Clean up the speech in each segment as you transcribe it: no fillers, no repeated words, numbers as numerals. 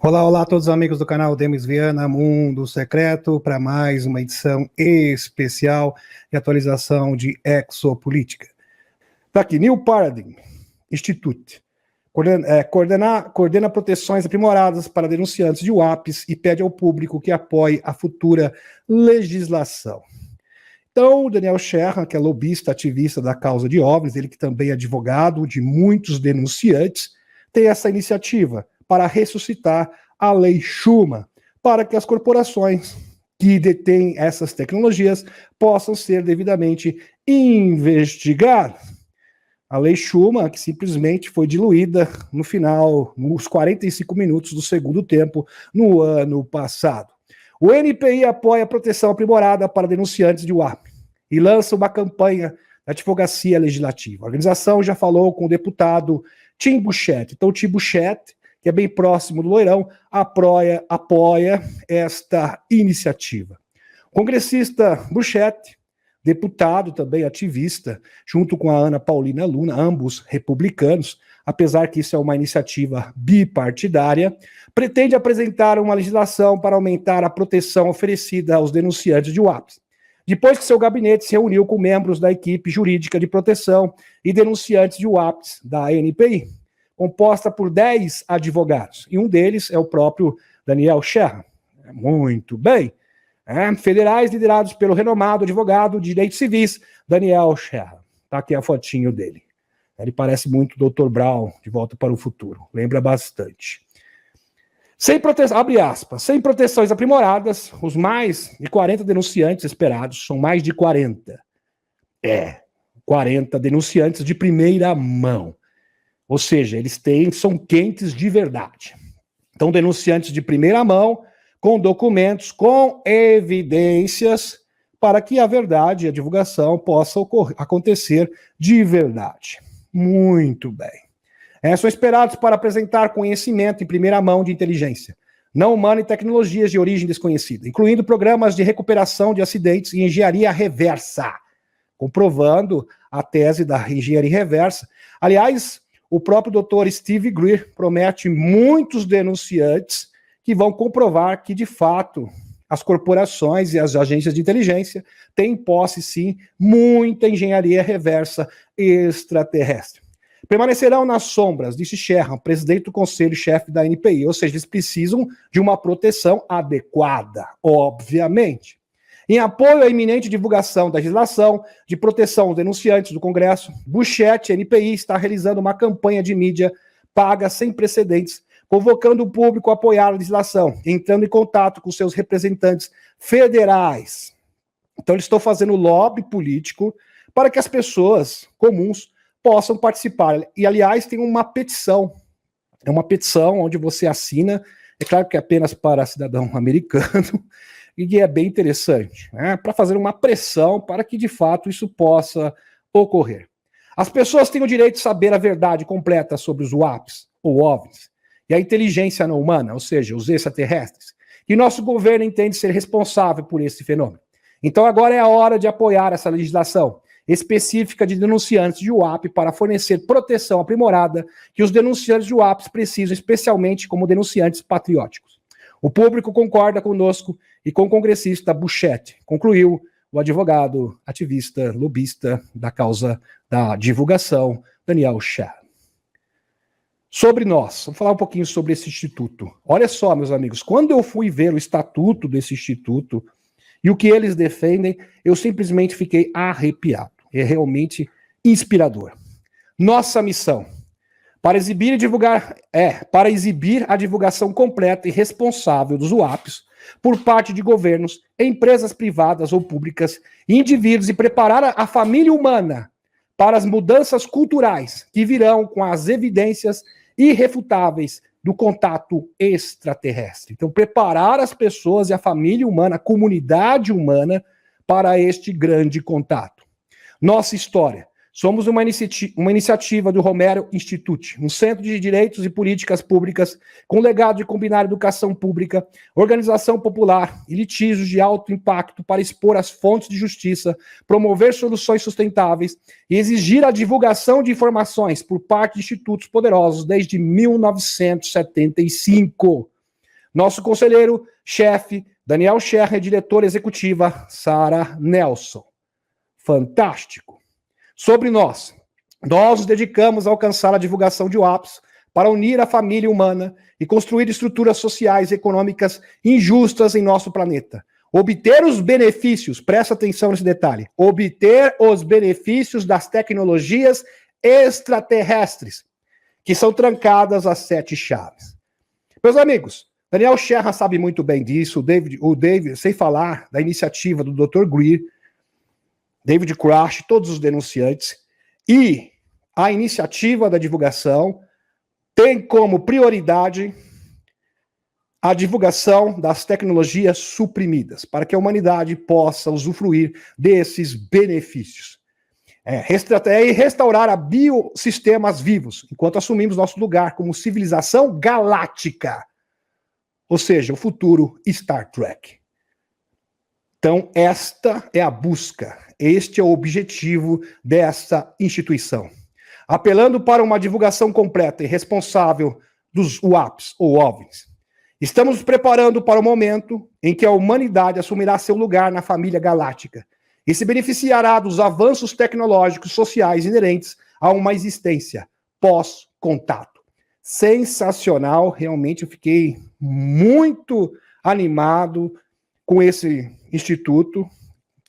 Olá, olá a todos os amigos do canal Demis Viana Mundo Secreto para mais uma edição especial de atualização de exopolítica. Está aqui, New Paradigm Institute. Coordena proteções aprimoradas para denunciantes de UAPs e pede ao público que apoie a futura legislação. Então, o Daniel Sherran, que é lobista, ativista da causa de OVNIs, ele que também é advogado de muitos denunciantes, tem essa iniciativa para ressuscitar a Lei Schuman, para que as corporações que detêm essas tecnologias possam ser devidamente investigadas. A Lei Schuman, que simplesmente foi diluída no final, nos 45 minutos do segundo tempo, no ano passado. O NPI apoia a proteção aprimorada para denunciantes de UAP e lança uma campanha de advocacia legislativa. A organização já falou com o deputado Tim Burchett. Então, o Tim Burchett, que é bem próximo do Loirão, apoia esta iniciativa. O congressista Burchett, deputado também ativista, junto com a Ana Paulina Luna, ambos republicanos, apesar que isso é uma iniciativa bipartidária, pretende apresentar uma legislação para aumentar a proteção oferecida aos denunciantes de UAPs. Depois que seu gabinete se reuniu com membros da equipe jurídica de proteção e denunciantes de UAPs da ANPI, composta por 10 advogados, e um deles é o próprio Daniel Sherran. Muito bem. Federais liderados pelo renomado advogado de direitos civis, Daniel Sherran. Está aqui a fotinho dele. Ele parece muito o Dr. Brown, de Volta para o Futuro. Lembra bastante. Abre aspas, sem proteções aprimoradas, os mais de 40 denunciantes esperados, são mais de 40. 40 denunciantes de primeira mão. Ou seja, são quentes de verdade. Então, denunciantes de primeira mão, com documentos, com evidências, para que a verdade e a divulgação possa acontecer de verdade. Muito bem. São esperados para apresentar conhecimento em primeira mão de inteligência não humana e tecnologias de origem desconhecida, incluindo programas de recuperação de acidentes e engenharia reversa, comprovando a tese da engenharia reversa. Aliás, o próprio Dr. Steve Greer promete muitos denunciantes que vão comprovar que, de fato, as corporações e as agências de inteligência têm em posse, sim, muita engenharia reversa extraterrestre. Permanecerão nas sombras, disse Sherran, presidente do conselho-chefe da ANPI, ou seja, eles precisam de uma proteção adequada, obviamente. Em apoio à iminente divulgação da legislação de proteção aos denunciantes do Congresso, Burchett, NPI, está realizando uma campanha de mídia paga sem precedentes, convocando o público a apoiar a legislação, entrando em contato com seus representantes federais. Então, eles estão fazendo lobby político para que as pessoas comuns possam participar. E, aliás, tem uma petição. É uma petição onde você assina, é claro que é apenas para cidadão americano, e é bem interessante, para fazer uma pressão para que, de fato, isso possa ocorrer. As pessoas têm o direito de saber a verdade completa sobre os UAPs, ou OVNIs, e a inteligência não humana, ou seja, os extraterrestres, e nosso governo entende ser responsável por esse fenômeno. Então agora é a hora de apoiar essa legislação específica de denunciantes de UAP para fornecer proteção aprimorada que os denunciantes de UAPs precisam, especialmente como denunciantes patrióticos. O público concorda conosco e com o congressista Burchett, concluiu o advogado, ativista, lobista da causa da divulgação, Daniel Sherran. Sobre nós, vamos falar um pouquinho sobre esse instituto. Olha só, meus amigos, quando eu fui ver o estatuto desse instituto e o que eles defendem, eu simplesmente fiquei arrepiado. É realmente inspirador. Nossa missão, para exibir a divulgação completa e responsável dos UAPs por parte de governos, empresas privadas ou públicas, indivíduos e preparar a família humana para as mudanças culturais que virão com as evidências irrefutáveis do contato extraterrestre. Então, preparar as pessoas e a família humana, a comunidade humana, para este grande contato. Nossa história. Somos uma iniciativa do Romero Institute, um centro de direitos e políticas públicas com legado de combinar educação pública, organização popular e litígios de alto impacto para expor as fontes de justiça, promover soluções sustentáveis e exigir a divulgação de informações por parte de institutos poderosos desde 1975. Nosso conselheiro-chefe, Daniel Scherrer, diretora executiva, Sara Nelson. Fantástico. Sobre nós nos dedicamos a alcançar a divulgação de WAPs para unir a família humana e construir estruturas sociais e econômicas injustas em nosso planeta. Obter os benefícios, presta atenção nesse detalhe, obter os benefícios das tecnologias extraterrestres, que são trancadas às 7 chaves. Meus amigos, Daniel Scherrer sabe muito bem disso, o David, sem falar da iniciativa do Dr. Greer, David Grush, todos os denunciantes, e a iniciativa da divulgação tem como prioridade a divulgação das tecnologias suprimidas, para que a humanidade possa usufruir desses benefícios. E restaurar a biosistemas vivos, enquanto assumimos nosso lugar como civilização galáctica. Ou seja, o futuro Star Trek. Então, esta é a busca, este é o objetivo dessa instituição. Apelando para uma divulgação completa e responsável dos WAPs, ou OVNIs. Estamos nos preparando para o momento em que a humanidade assumirá seu lugar na família galáctica e se beneficiará dos avanços tecnológicos sociais inerentes a uma existência pós-contato. Sensacional, realmente eu fiquei muito animado com esse instituto.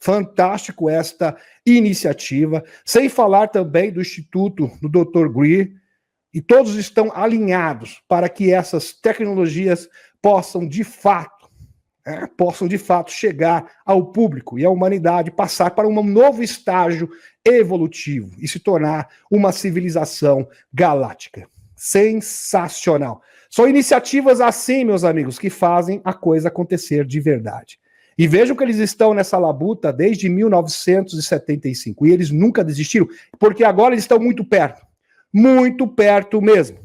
Fantástico esta iniciativa, sem falar também do Instituto do Dr. Greer, e todos estão alinhados para que essas tecnologias possam de fato chegar ao público e à humanidade passar para um novo estágio evolutivo e se tornar uma civilização galáctica. Sensacional. São iniciativas assim, meus amigos, que fazem a coisa acontecer de verdade. E vejam que eles estão nessa labuta desde 1975. E eles nunca desistiram, porque agora eles estão muito perto mesmo.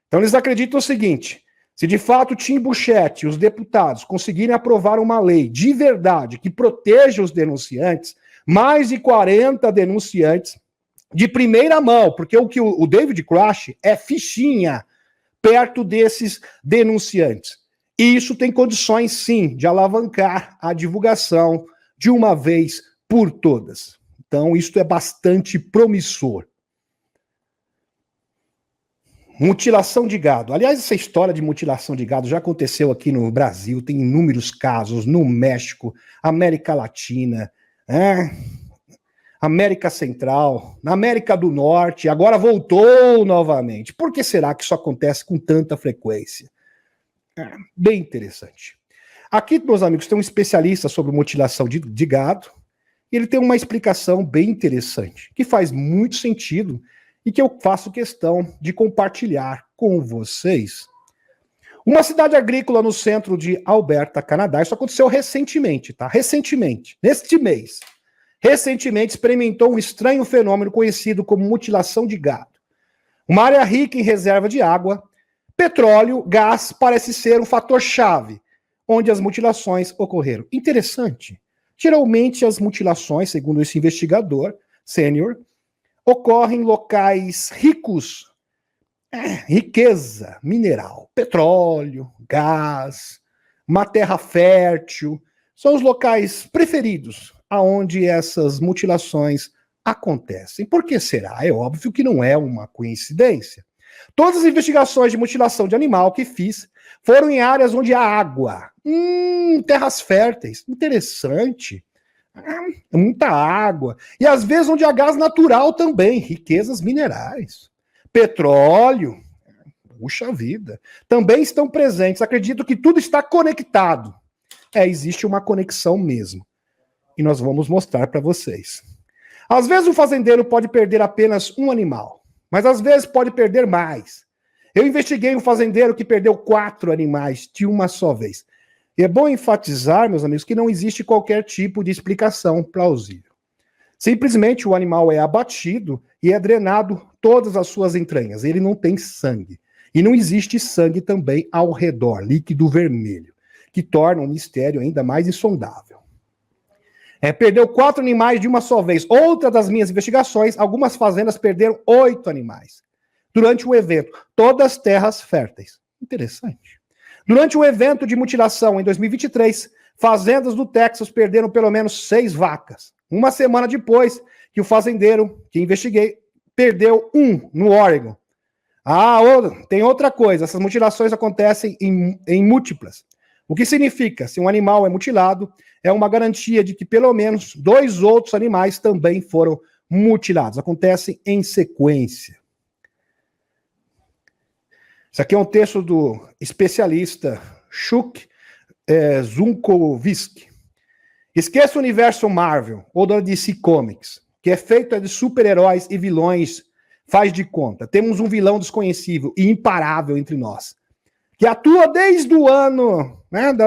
Então eles acreditam o seguinte: se de fato Tim Burchett e os deputados conseguirem aprovar uma lei de verdade que proteja os denunciantes, mais de 40 denunciantes de primeira mão, porque o David Grush é fichinha perto desses denunciantes. E isso tem condições, sim, de alavancar a divulgação de uma vez por todas. Então, isso é bastante promissor. Mutilação de gado. Aliás, essa história de mutilação de gado já aconteceu aqui no Brasil, tem inúmeros casos no México, América Latina, América Central, na América do Norte, agora voltou novamente. Por que será que isso acontece com tanta frequência? Bem interessante. Aqui, meus amigos, tem um especialista sobre mutilação de gado, e ele tem uma explicação bem interessante, que faz muito sentido e que eu faço questão de compartilhar com vocês. Uma cidade agrícola no centro de Alberta, Canadá, isso aconteceu recentemente, tá? Neste mês. Recentemente experimentou um estranho fenômeno conhecido como mutilação de gado. Uma área rica em reserva de água, petróleo, gás parece ser um fator-chave onde as mutilações ocorreram. Interessante. Geralmente as mutilações, segundo esse investigador sênior, ocorrem em locais ricos, riqueza mineral, petróleo, gás, uma terra fértil, são os locais preferidos aonde essas mutilações acontecem. Por que será? É óbvio que não é uma coincidência. Todas as investigações de mutilação de animal que fiz foram em áreas onde há água. Terras férteis. Interessante. Muita água. E às vezes onde há gás natural também. Riquezas minerais. Petróleo. Puxa vida. Também estão presentes. Acredito que tudo está conectado. Existe uma conexão mesmo. E nós vamos mostrar para vocês. Às vezes o fazendeiro pode perder apenas um animal. Mas às vezes pode perder mais. Eu investiguei um fazendeiro que perdeu 4 animais de uma só vez. E é bom enfatizar, meus amigos, que não existe qualquer tipo de explicação plausível. Simplesmente o animal é abatido e é drenado todas as suas entranhas. Ele não tem sangue. E não existe sangue também ao redor, líquido vermelho, que torna o mistério ainda mais insondável. Perdeu 4 animais de uma só vez. Outra das minhas investigações, algumas fazendas perderam 8 animais. Durante o evento, todas terras férteis. Interessante. Durante um evento de mutilação em 2023, fazendas do Texas perderam pelo menos 6 vacas. Uma semana depois que o fazendeiro, que investiguei, perdeu 1 no Oregon. Tem outra coisa, essas mutilações acontecem em múltiplas. O que significa, se um animal é mutilado, é uma garantia de que pelo menos 2 outros animais também foram mutilados. Acontecem em sequência. Isso aqui é um texto do especialista Chuck Zunkovski. Esqueça o universo Marvel ou da DC Comics, que é feito de super-heróis e vilões, faz de conta. Temos um vilão desconhecível e imparável entre nós, que atua desde o ano,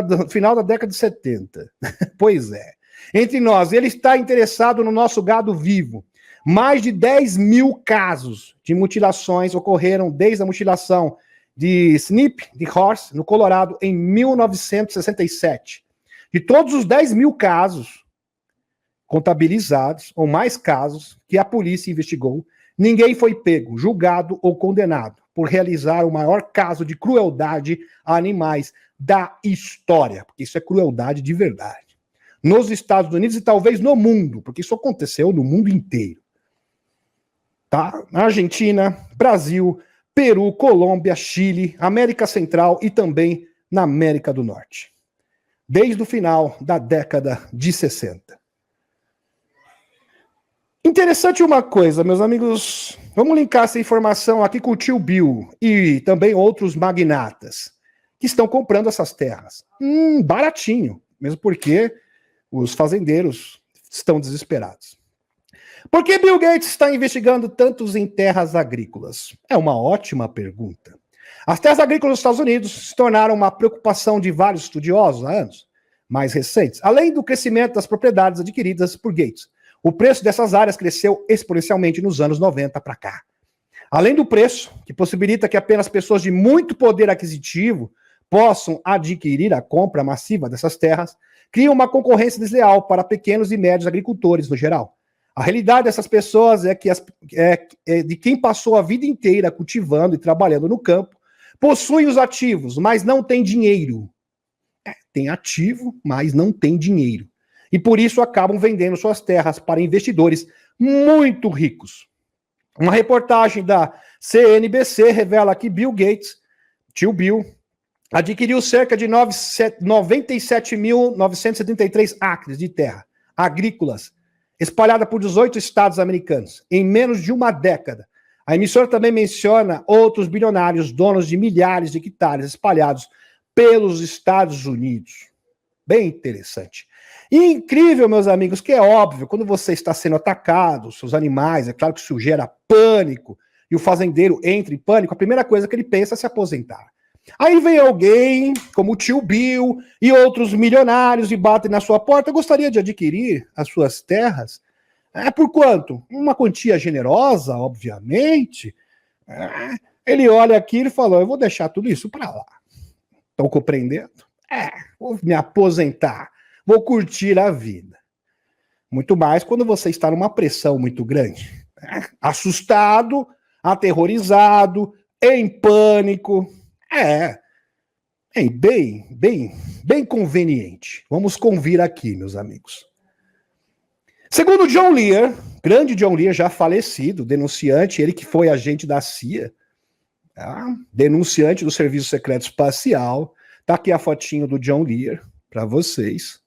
do final da década de 70. Pois é. Entre nós, ele está interessado no nosso gado vivo. Mais de 10 mil casos de mutilações ocorreram desde a mutilação de Snip, de Horse, no Colorado, em 1967. De todos os 10 mil casos contabilizados, ou mais casos, que a polícia investigou, ninguém foi pego, julgado ou condenado por realizar o maior caso de crueldade a animais da história, porque isso é crueldade de verdade. Nos Estados Unidos e talvez no mundo, porque isso aconteceu no mundo inteiro. Tá? Na Argentina, Brasil, Peru, Colômbia, Chile, América Central e também na América do Norte. Desde o final da década de 60. Interessante uma coisa, meus amigos. Vamos linkar essa informação aqui com o tio Bill e também outros magnatas que estão comprando essas terras. Baratinho, mesmo porque os fazendeiros estão desesperados. Por que Bill Gates está investigando tantos em terras agrícolas? É uma ótima pergunta. As terras agrícolas dos Estados Unidos se tornaram uma preocupação de vários estudiosos há anos mais recentes. Além do crescimento das propriedades adquiridas por Gates, o preço dessas áreas cresceu exponencialmente nos anos 90 para cá. Além do preço, que possibilita que apenas pessoas de muito poder aquisitivo possam adquirir a compra massiva dessas terras, cria uma concorrência desleal para pequenos e médios agricultores no geral. A realidade dessas pessoas é que de quem passou a vida inteira cultivando e trabalhando no campo, possui os ativos, mas não tem dinheiro. Tem ativo, mas não tem dinheiro. E por isso acabam vendendo suas terras para investidores muito ricos. Uma reportagem da CNBC revela que Bill Gates, tio Bill, adquiriu cerca de 97.973 acres de terra agrícolas, espalhada por 18 estados americanos, em menos de uma década. A emissora também menciona outros bilionários, donos de milhares de hectares espalhados pelos Estados Unidos. Bem interessante. E incrível, meus amigos, que é óbvio, quando você está sendo atacado, seus animais, é claro que isso gera pânico, e o fazendeiro entra em pânico, a primeira coisa que ele pensa é se aposentar. Aí vem alguém, como o tio Bill e outros milionários, e batem na sua porta. Gostaria de adquirir as suas terras? Por quanto? Uma quantia generosa, obviamente. Ele olha aqui e falou, eu vou deixar tudo isso para lá. Estão compreendendo? Vou me aposentar, vou curtir a vida. Muito mais quando você está numa pressão muito grande. Assustado, aterrorizado, em pânico. Bem conveniente. Vamos convir aqui, meus amigos. Segundo John Lear, grande John Lear, já falecido, denunciante, ele que foi agente da CIA, denunciante do Serviço Secreto Espacial. Tá aqui a fotinho do John Lear para vocês.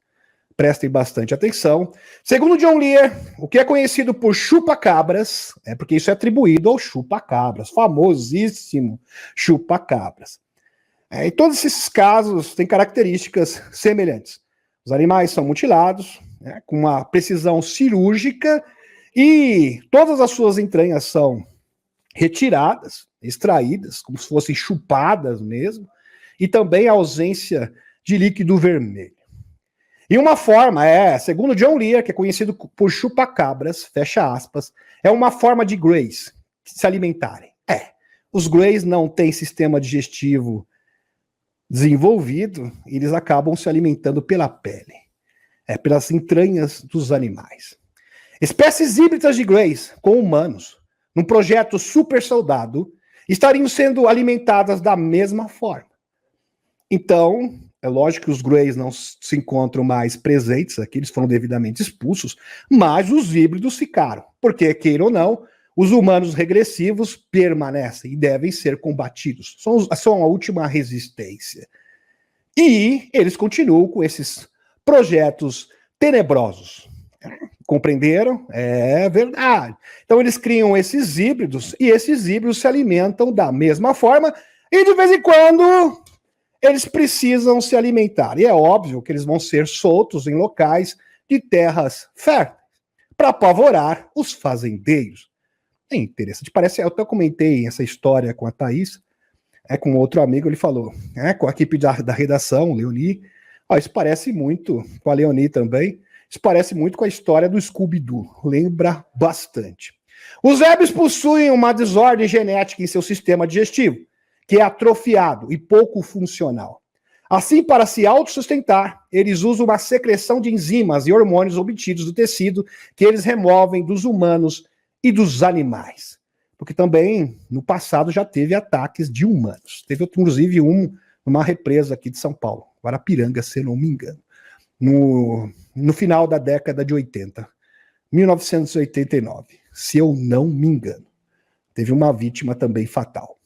Prestem bastante atenção. Segundo John Lear, o que é conhecido por chupa-cabras, porque isso é atribuído ao chupa-cabras, famosíssimo chupa-cabras. E todos esses casos têm características semelhantes. Os animais são mutilados, com uma precisão cirúrgica, e todas as suas entranhas são retiradas, extraídas, como se fossem chupadas mesmo, e também a ausência de líquido vermelho. E uma forma segundo John Lear, que é conhecido por chupa-cabras, fecha aspas, é uma forma de greys se alimentarem. Os greys não têm sistema digestivo desenvolvido, e eles acabam se alimentando pela pele, pelas entranhas dos animais. Espécies híbridas de greys com humanos, num projeto super soldado, estariam sendo alimentadas da mesma forma. Então, é lógico que os Greys não se encontram mais presentes aqui, eles foram devidamente expulsos, mas os híbridos ficaram, porque, queira ou não, os humanos regressivos permanecem e devem ser combatidos. São a última resistência. E eles continuam com esses projetos tenebrosos. Compreenderam? É verdade. Então eles criam esses híbridos e esses híbridos se alimentam da mesma forma e de vez em quando eles precisam se alimentar. E é óbvio que eles vão ser soltos em locais de terras férteis para apavorar os fazendeiros. É interessante. Parece, eu até comentei essa história com a Thaís, com outro amigo, ele falou, com a equipe da redação, Leoni, isso parece muito, com a Leoni também, isso parece muito com a história do Scooby-Doo, lembra bastante. Os hebres possuem uma desordem genética em seu sistema digestivo, que é atrofiado e pouco funcional. Assim, para se autossustentar, eles usam uma secreção de enzimas e hormônios obtidos do tecido que eles removem dos humanos e dos animais. Porque também, no passado, já teve ataques de humanos. Teve, inclusive, numa represa aqui de São Paulo, Guarapiranga, se não me engano, no final da década de 80, 1989, se eu não me engano. Teve uma vítima também fatal.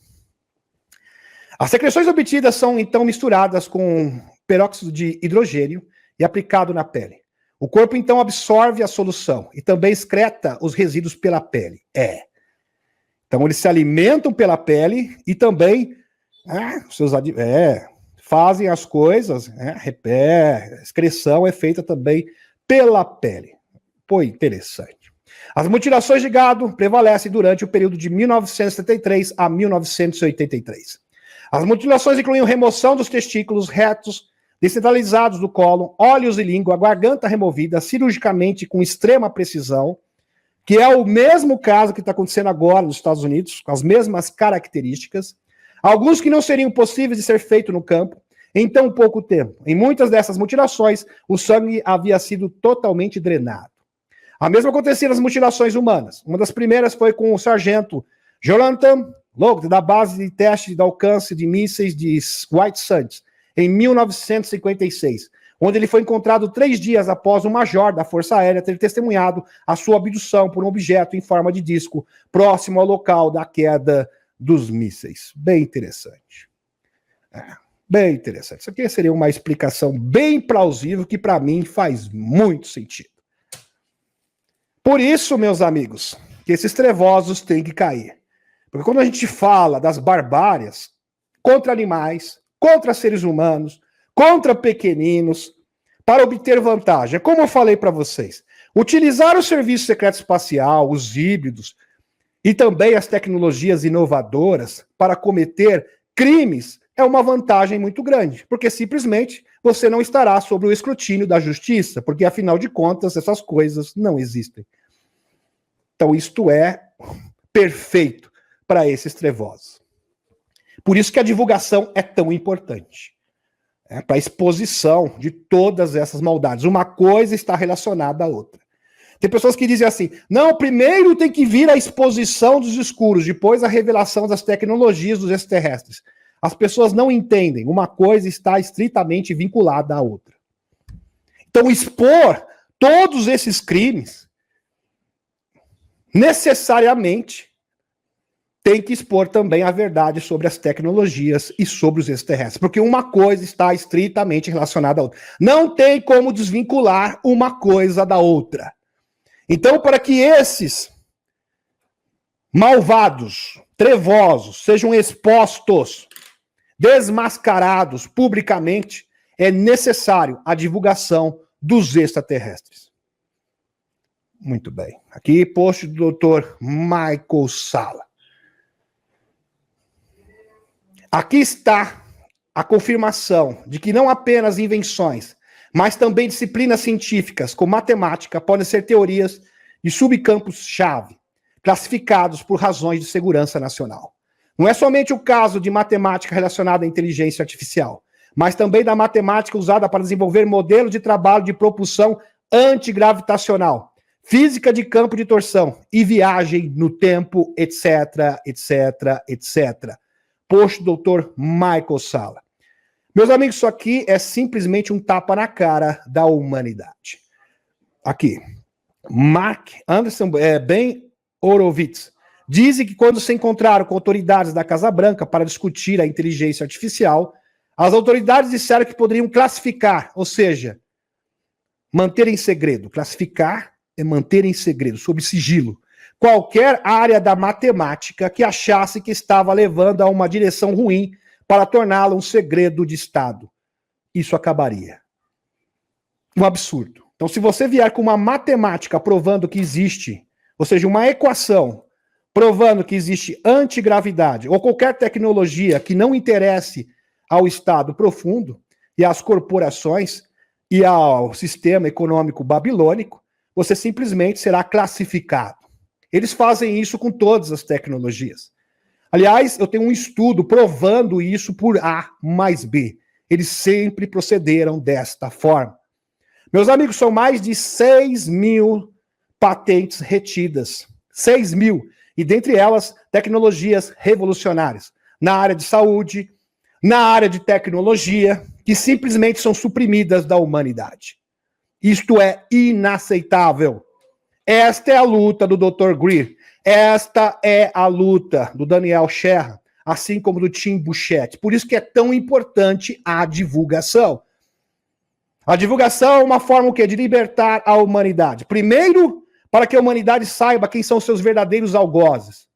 As secreções obtidas são, então, misturadas com peróxido de hidrogênio e aplicado na pele. O corpo, então, absorve a solução e também excreta os resíduos pela pele. Então, eles se alimentam pela pele e também fazem as coisas, a excreção é feita também pela pele. Pô, interessante. As mutilações de gado prevalecem durante o período de 1973 a 1983. As mutilações incluíam remoção dos testículos retos, descentralizados do cólon, olhos e língua, garganta removida cirurgicamente com extrema precisão, que é o mesmo caso que está acontecendo agora nos Estados Unidos, com as mesmas características, alguns que não seriam possíveis de ser feito no campo, em tão pouco tempo. Em muitas dessas mutilações, o sangue havia sido totalmente drenado. A mesma acontecia nas mutilações humanas. Uma das primeiras foi com o sargento Jonathan Logue, da base de teste de alcance de mísseis de White Sands, em 1956, onde ele foi encontrado 3 dias após um major da Força Aérea ter testemunhado a sua abdução por um objeto em forma de disco próximo ao local da queda dos mísseis. Bem interessante. Bem interessante. Isso aqui seria uma explicação bem plausível que para mim faz muito sentido. Por isso, meus amigos, que esses trevosos têm que cair. Porque quando a gente fala das barbárias contra animais, contra seres humanos, contra pequeninos, para obter vantagem. Como eu falei para vocês, utilizar o serviço secreto espacial, os híbridos e também as tecnologias inovadoras para cometer crimes é uma vantagem muito grande, porque simplesmente você não estará sob o escrutínio da justiça, porque afinal de contas essas coisas não existem. Então isto é perfeito para esses trevosos. Por isso que a divulgação é tão importante. Para a exposição de todas essas maldades. Uma coisa está relacionada à outra. Tem pessoas que dizem assim, não, primeiro tem que vir a exposição dos escuros, depois a revelação das tecnologias dos extraterrestres. As pessoas não entendem, uma coisa está estritamente vinculada à outra. Então, expor todos esses crimes, necessariamente, tem que expor também a verdade sobre as tecnologias e sobre os extraterrestres, porque uma coisa está estritamente relacionada à outra. Não tem como desvincular uma coisa da outra. Então, para que esses malvados, trevosos, sejam expostos, desmascarados publicamente, é necessário a divulgação dos extraterrestres. Muito bem. Aqui, post do Dr. Michael Salla. Aqui está a confirmação de que não apenas invenções, mas também disciplinas científicas, como matemática, podem ser teorias de subcampos-chave, classificados por razões de segurança nacional. Não é somente o caso de matemática relacionada à inteligência artificial, mas também da matemática usada para desenvolver modelos de trabalho de propulsão antigravitacional, física de campo de torção e viagem no tempo, etc, etc, etc. Post do Dr. Michael Salla. Meus amigos, isso aqui é simplesmente um tapa na cara da humanidade. Aqui. Mark Anderson, Ben Horowitz, dizem que quando se encontraram com autoridades da Casa Branca para discutir a inteligência artificial, as autoridades disseram que poderiam classificar, ou seja, manter em segredo. Classificar é manter em segredo, sob sigilo, qualquer área da matemática que achasse que estava levando a uma direção ruim para torná-la um segredo de Estado. Isso acabaria. Um absurdo. Então, se você vier com uma matemática provando que existe, ou seja, uma equação provando que existe antigravidade, ou qualquer tecnologia que não interesse ao Estado profundo e às corporações e ao sistema econômico babilônico, você simplesmente será classificado. Eles fazem isso com todas as tecnologias. Aliás, eu tenho um estudo provando isso por A mais B. Eles sempre procederam desta forma. Meus amigos, são mais de 6.000 patentes retidas. 6.000. E dentre elas, tecnologias revolucionárias. Na área de saúde, na área de tecnologia, que simplesmente são suprimidas da humanidade. Isto é inaceitável. Esta é a luta do Dr. Greer. Esta é a luta do Daniel Sherra, assim como do Tim Burchett. Por isso que é tão importante a divulgação. A divulgação é uma forma o quê? De libertar a humanidade. Primeiro, para que a humanidade saiba quem são seus verdadeiros algozes.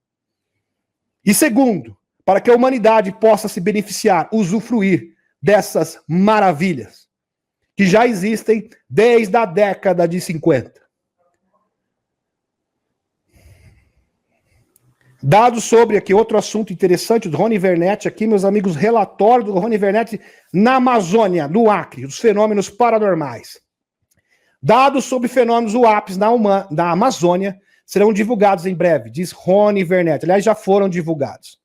E segundo, para que a humanidade possa se beneficiar, usufruir dessas maravilhas que já existem desde a década de 50. Dados sobre, aqui outro assunto interessante do Rony Vernetti, aqui meus amigos, relatório do Rony Vernetti na Amazônia, no Acre, os fenômenos paranormais. Dados sobre fenômenos UAPs na Amazônia serão divulgados em breve, diz Rony Vernetti. Aliás, já foram divulgados.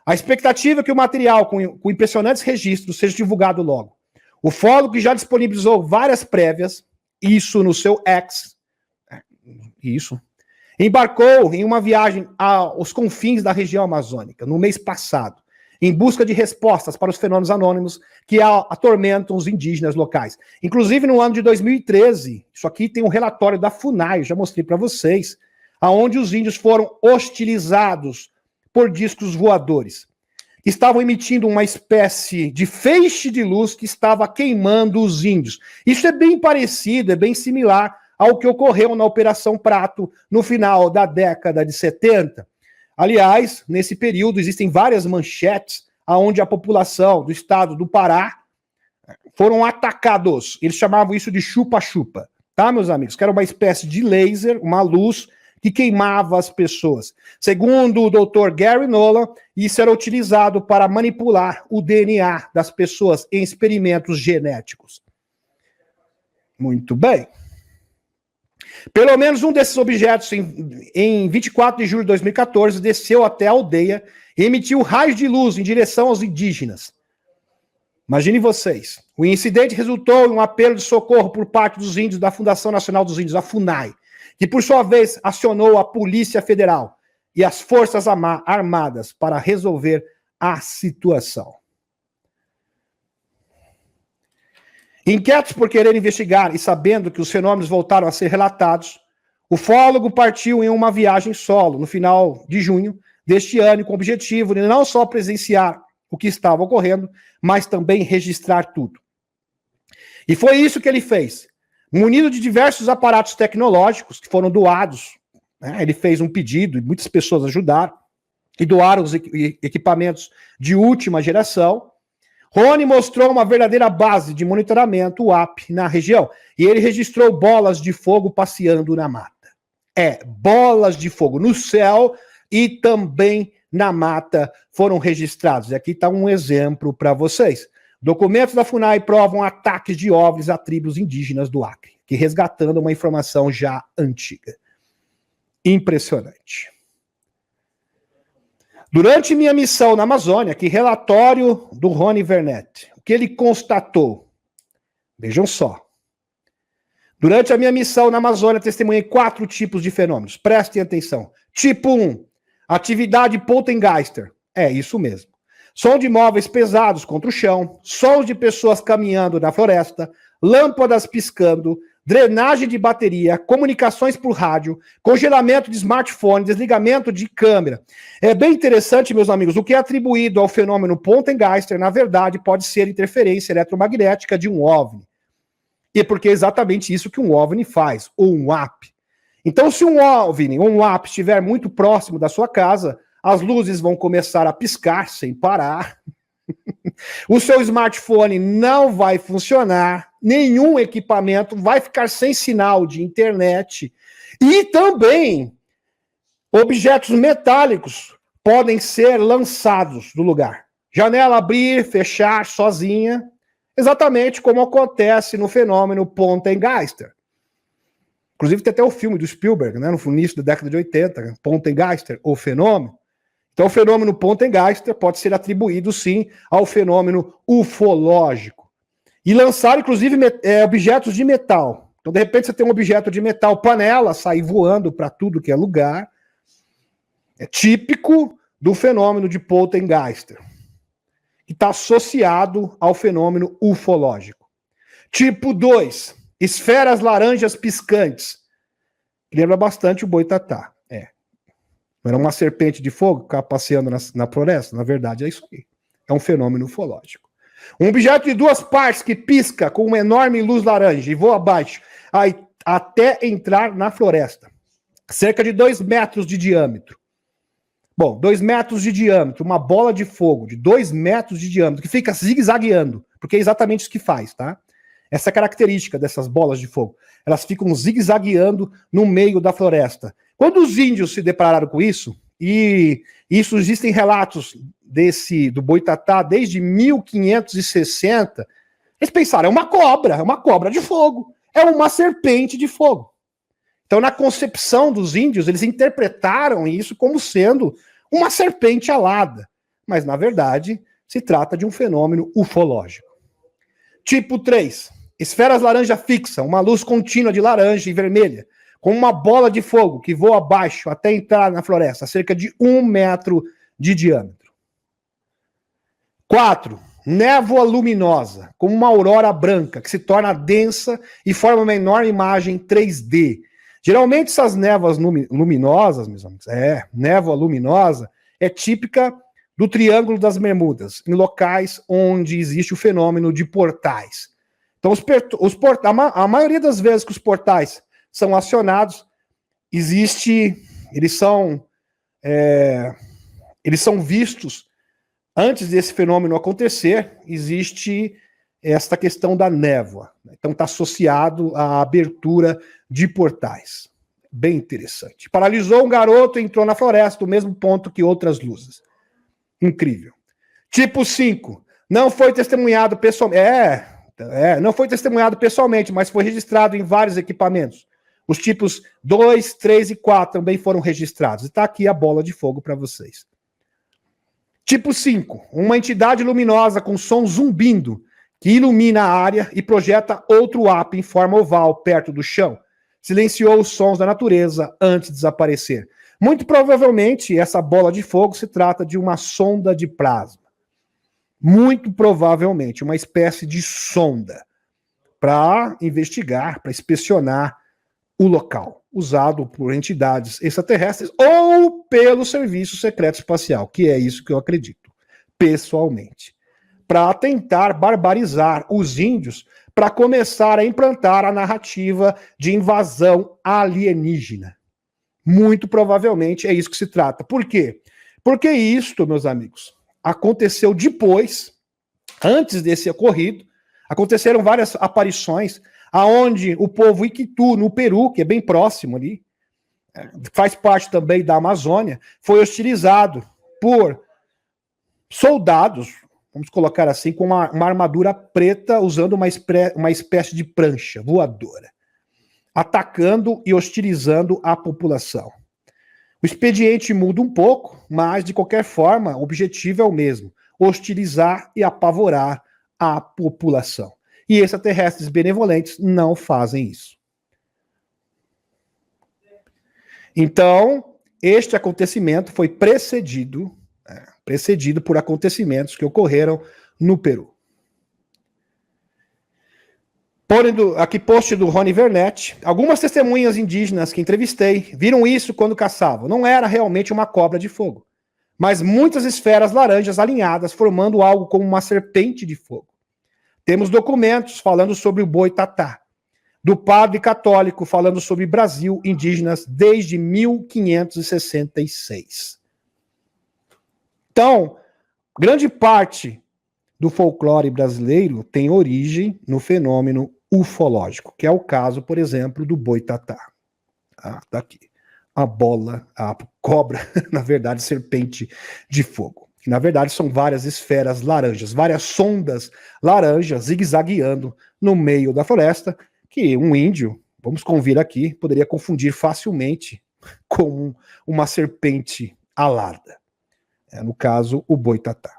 A expectativa é que o material com impressionantes registros seja divulgado logo. O fórum, que já disponibilizou várias prévias, isso no seu X, embarcou em uma viagem aos confins da região amazônica, no mês passado, em busca de respostas para os fenômenos anônimos que atormentam os indígenas locais. Inclusive, no ano de 2013, isso aqui tem um relatório da FUNAI, eu já mostrei para vocês, aonde os índios foram hostilizados por discos voadores. Estavam emitindo uma espécie de feixe de luz que estava queimando os índios. Isso é bem parecido, é bem similar ao que ocorreu na Operação Prato no final da década de 70. Aliás, nesse período existem várias manchetes onde a população do estado do Pará foram atacados. Eles chamavam isso de chupa-chupa, tá, meus amigos? Que era uma espécie de laser, uma luz que queimava as pessoas. Segundo o Dr. Gary Nolan, isso era utilizado para manipular o DNA das pessoas em experimentos genéticos. Muito bem. Pelo menos um desses objetos, em 24 de julho de 2014, desceu até a aldeia e emitiu raios de luz em direção aos indígenas. Imaginem vocês. O incidente resultou em um apelo de socorro por parte dos índios da Fundação Nacional dos Índios, a FUNAI, que por sua vez acionou a Polícia Federal e as Forças Armadas para resolver a situação. Inquietos por querer investigar e sabendo que os fenômenos voltaram a ser relatados, o ufólogo partiu em uma viagem solo no final de junho deste ano com o objetivo de não só presenciar o que estava ocorrendo, mas também registrar tudo. E foi isso que ele fez. Munido de diversos aparatos tecnológicos que foram doados, né? Ele fez um pedido e muitas pessoas ajudaram e doaram os equipamentos de última geração. Rony mostrou uma verdadeira base de monitoramento UAP na região. E ele registrou bolas de fogo passeando na mata. Bolas de fogo no céu e também na mata foram registrados. E aqui está um exemplo para vocês. Documentos da FUNAI provam ataques de OVNIs a tribos indígenas do Acre, que resgatando uma informação já antiga. Impressionante. Durante minha missão na Amazônia, que relatório do Rony Vernetti, o que ele constatou? Vejam só. Durante a minha missão na Amazônia, testemunhei 4 tipos de fenômenos. Prestem atenção. Tipo 1, atividade poltergeister. É isso mesmo. som de móveis pesados contra o chão, sons de pessoas caminhando na floresta, lâmpadas piscando, drenagem de bateria, comunicações por rádio, congelamento de smartphone, desligamento de câmera. É bem interessante, meus amigos, o que é atribuído ao fenômeno Poltergeist, na verdade, pode ser interferência eletromagnética de um OVNI. E porque é exatamente isso que um OVNI faz, ou um WAP. Então, se um OVNI ou um WAP estiver muito próximo da sua casa, as luzes vão começar a piscar sem parar. O seu smartphone não vai funcionar, nenhum equipamento vai ficar sem sinal de internet e também objetos metálicos podem ser lançados do lugar. Janela abrir, fechar sozinha, exatamente como acontece no fenômeno Poltergeist. Inclusive tem até o filme do Spielberg, né, no início da década de 80, Poltergeist, o fenômeno. Então, o fenômeno Poltergeist pode ser atribuído, sim, ao fenômeno ufológico. E lançar, inclusive, objetos de metal. Então, de repente, você tem um objeto de metal, panela, sair voando para tudo que é lugar. É típico do fenômeno de Poltergeist, que está associado ao fenômeno ufológico. Tipo 2, esferas laranjas piscantes. Lembra bastante o boitatá. Não era uma serpente de fogo que ficava passeando na floresta? Na verdade, é isso aí. É um fenômeno ufológico. Um objeto de duas partes que pisca com uma enorme luz laranja e voa abaixo até entrar na floresta. Cerca de 2 metros de diâmetro. Bom, 2 metros de diâmetro, uma bola de fogo de 2 metros de diâmetro que fica zigue-zagueando, porque é exatamente isso que faz, tá? Essa é a característica dessas bolas de fogo. Elas ficam zigue-zagueando no meio da floresta. Quando os índios se depararam com isso, e isso existem relatos do boitatá desde 1560, eles pensaram, é uma cobra de fogo, é uma serpente de fogo. Então, na concepção dos índios, eles interpretaram isso como sendo uma serpente alada, mas, na verdade, se trata de um fenômeno ufológico. Tipo 3, esferas laranja fixa, uma luz contínua de laranja e vermelha, com uma bola de fogo que voa abaixo até entrar na floresta, cerca de 1 metro de diâmetro. 4. Névoa luminosa, como uma aurora branca, que se torna densa e forma uma enorme imagem 3D. Geralmente essas névoas luminosas, meus amigos, névoa luminosa, é típica do Triângulo das Bermudas, em locais onde existe o fenômeno de portais. Então, a maioria das vezes que os portais são acionados, eles são vistos, antes desse fenômeno acontecer, existe esta questão da névoa. Então está associado à abertura de portais. Bem interessante. Paralisou um garoto e entrou na floresta, do mesmo ponto que outras luzes. Incrível. Tipo 5, não foi testemunhado pessoalmente. Não foi testemunhado pessoalmente, mas foi registrado em vários equipamentos. Os tipos 2, 3 e 4 também foram registrados. Está aqui a bola de fogo para vocês. Tipo 5, uma entidade luminosa com som zumbindo, que ilumina a área e projeta outro WAP em forma oval perto do chão. Silenciou os sons da natureza antes de desaparecer. Muito provavelmente, essa bola de fogo se trata de uma sonda de plasma. Muito provavelmente, uma espécie de sonda para investigar, para inspecionar o local, usado por entidades extraterrestres ou pelo Serviço Secreto Espacial, que é isso que eu acredito, pessoalmente, para tentar barbarizar os índios, para começar a implantar a narrativa de invasão alienígena. Muito provavelmente é isso que se trata. Por quê? Porque isto, meus amigos, aconteceu depois, antes desse ocorrido, aconteceram várias aparições aonde o povo Iquitu, no Peru, que é bem próximo ali, faz parte também da Amazônia, foi hostilizado por soldados, vamos colocar assim, com uma armadura preta, usando uma espécie de prancha voadora, atacando e hostilizando a população. O expediente muda um pouco, mas, de qualquer forma, o objetivo é o mesmo, hostilizar e apavorar a população. E extraterrestres benevolentes não fazem isso. Então, este acontecimento foi precedido precedido por acontecimentos que ocorreram no Peru. Aqui post do Rony Vernet. Algumas testemunhas indígenas que entrevistei viram isso quando caçavam. Não era realmente uma cobra de fogo, mas muitas esferas laranjas alinhadas formando algo como uma serpente de fogo. Temos documentos falando sobre o boitatá, do padre católico falando sobre Brasil indígenas desde 1566. Então, grande parte do folclore brasileiro tem origem no fenômeno ufológico, que é o caso, por exemplo, do boitatá. Tá aqui. A bola, a cobra, na verdade, serpente de fogo. Que, na verdade, são várias esferas laranjas, várias sondas laranjas zigue-zagueando no meio da floresta, que um índio, vamos convir aqui, poderia confundir facilmente com uma serpente alada. No caso, o boitatá.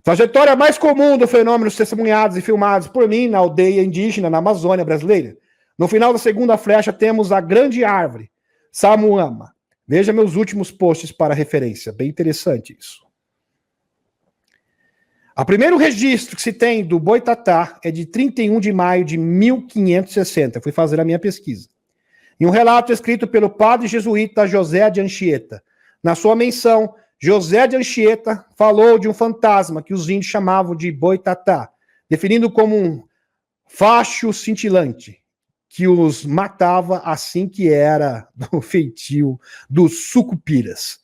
Trajetória mais comum do fenômeno testemunhados e filmados por mim na aldeia indígena na Amazônia brasileira. No final da segunda flecha temos a grande árvore, Samuama. Veja meus últimos posts para referência, bem interessante isso. O primeiro registro que se tem do boitatá é de 31 de maio de 1560, fui fazer a minha pesquisa. Em um relato escrito pelo padre jesuíta José de Anchieta. Na sua menção, José de Anchieta falou de um fantasma que os índios chamavam de boitatá, definindo como um facho cintilante, que os matava assim que era do feitio dos sucupiras.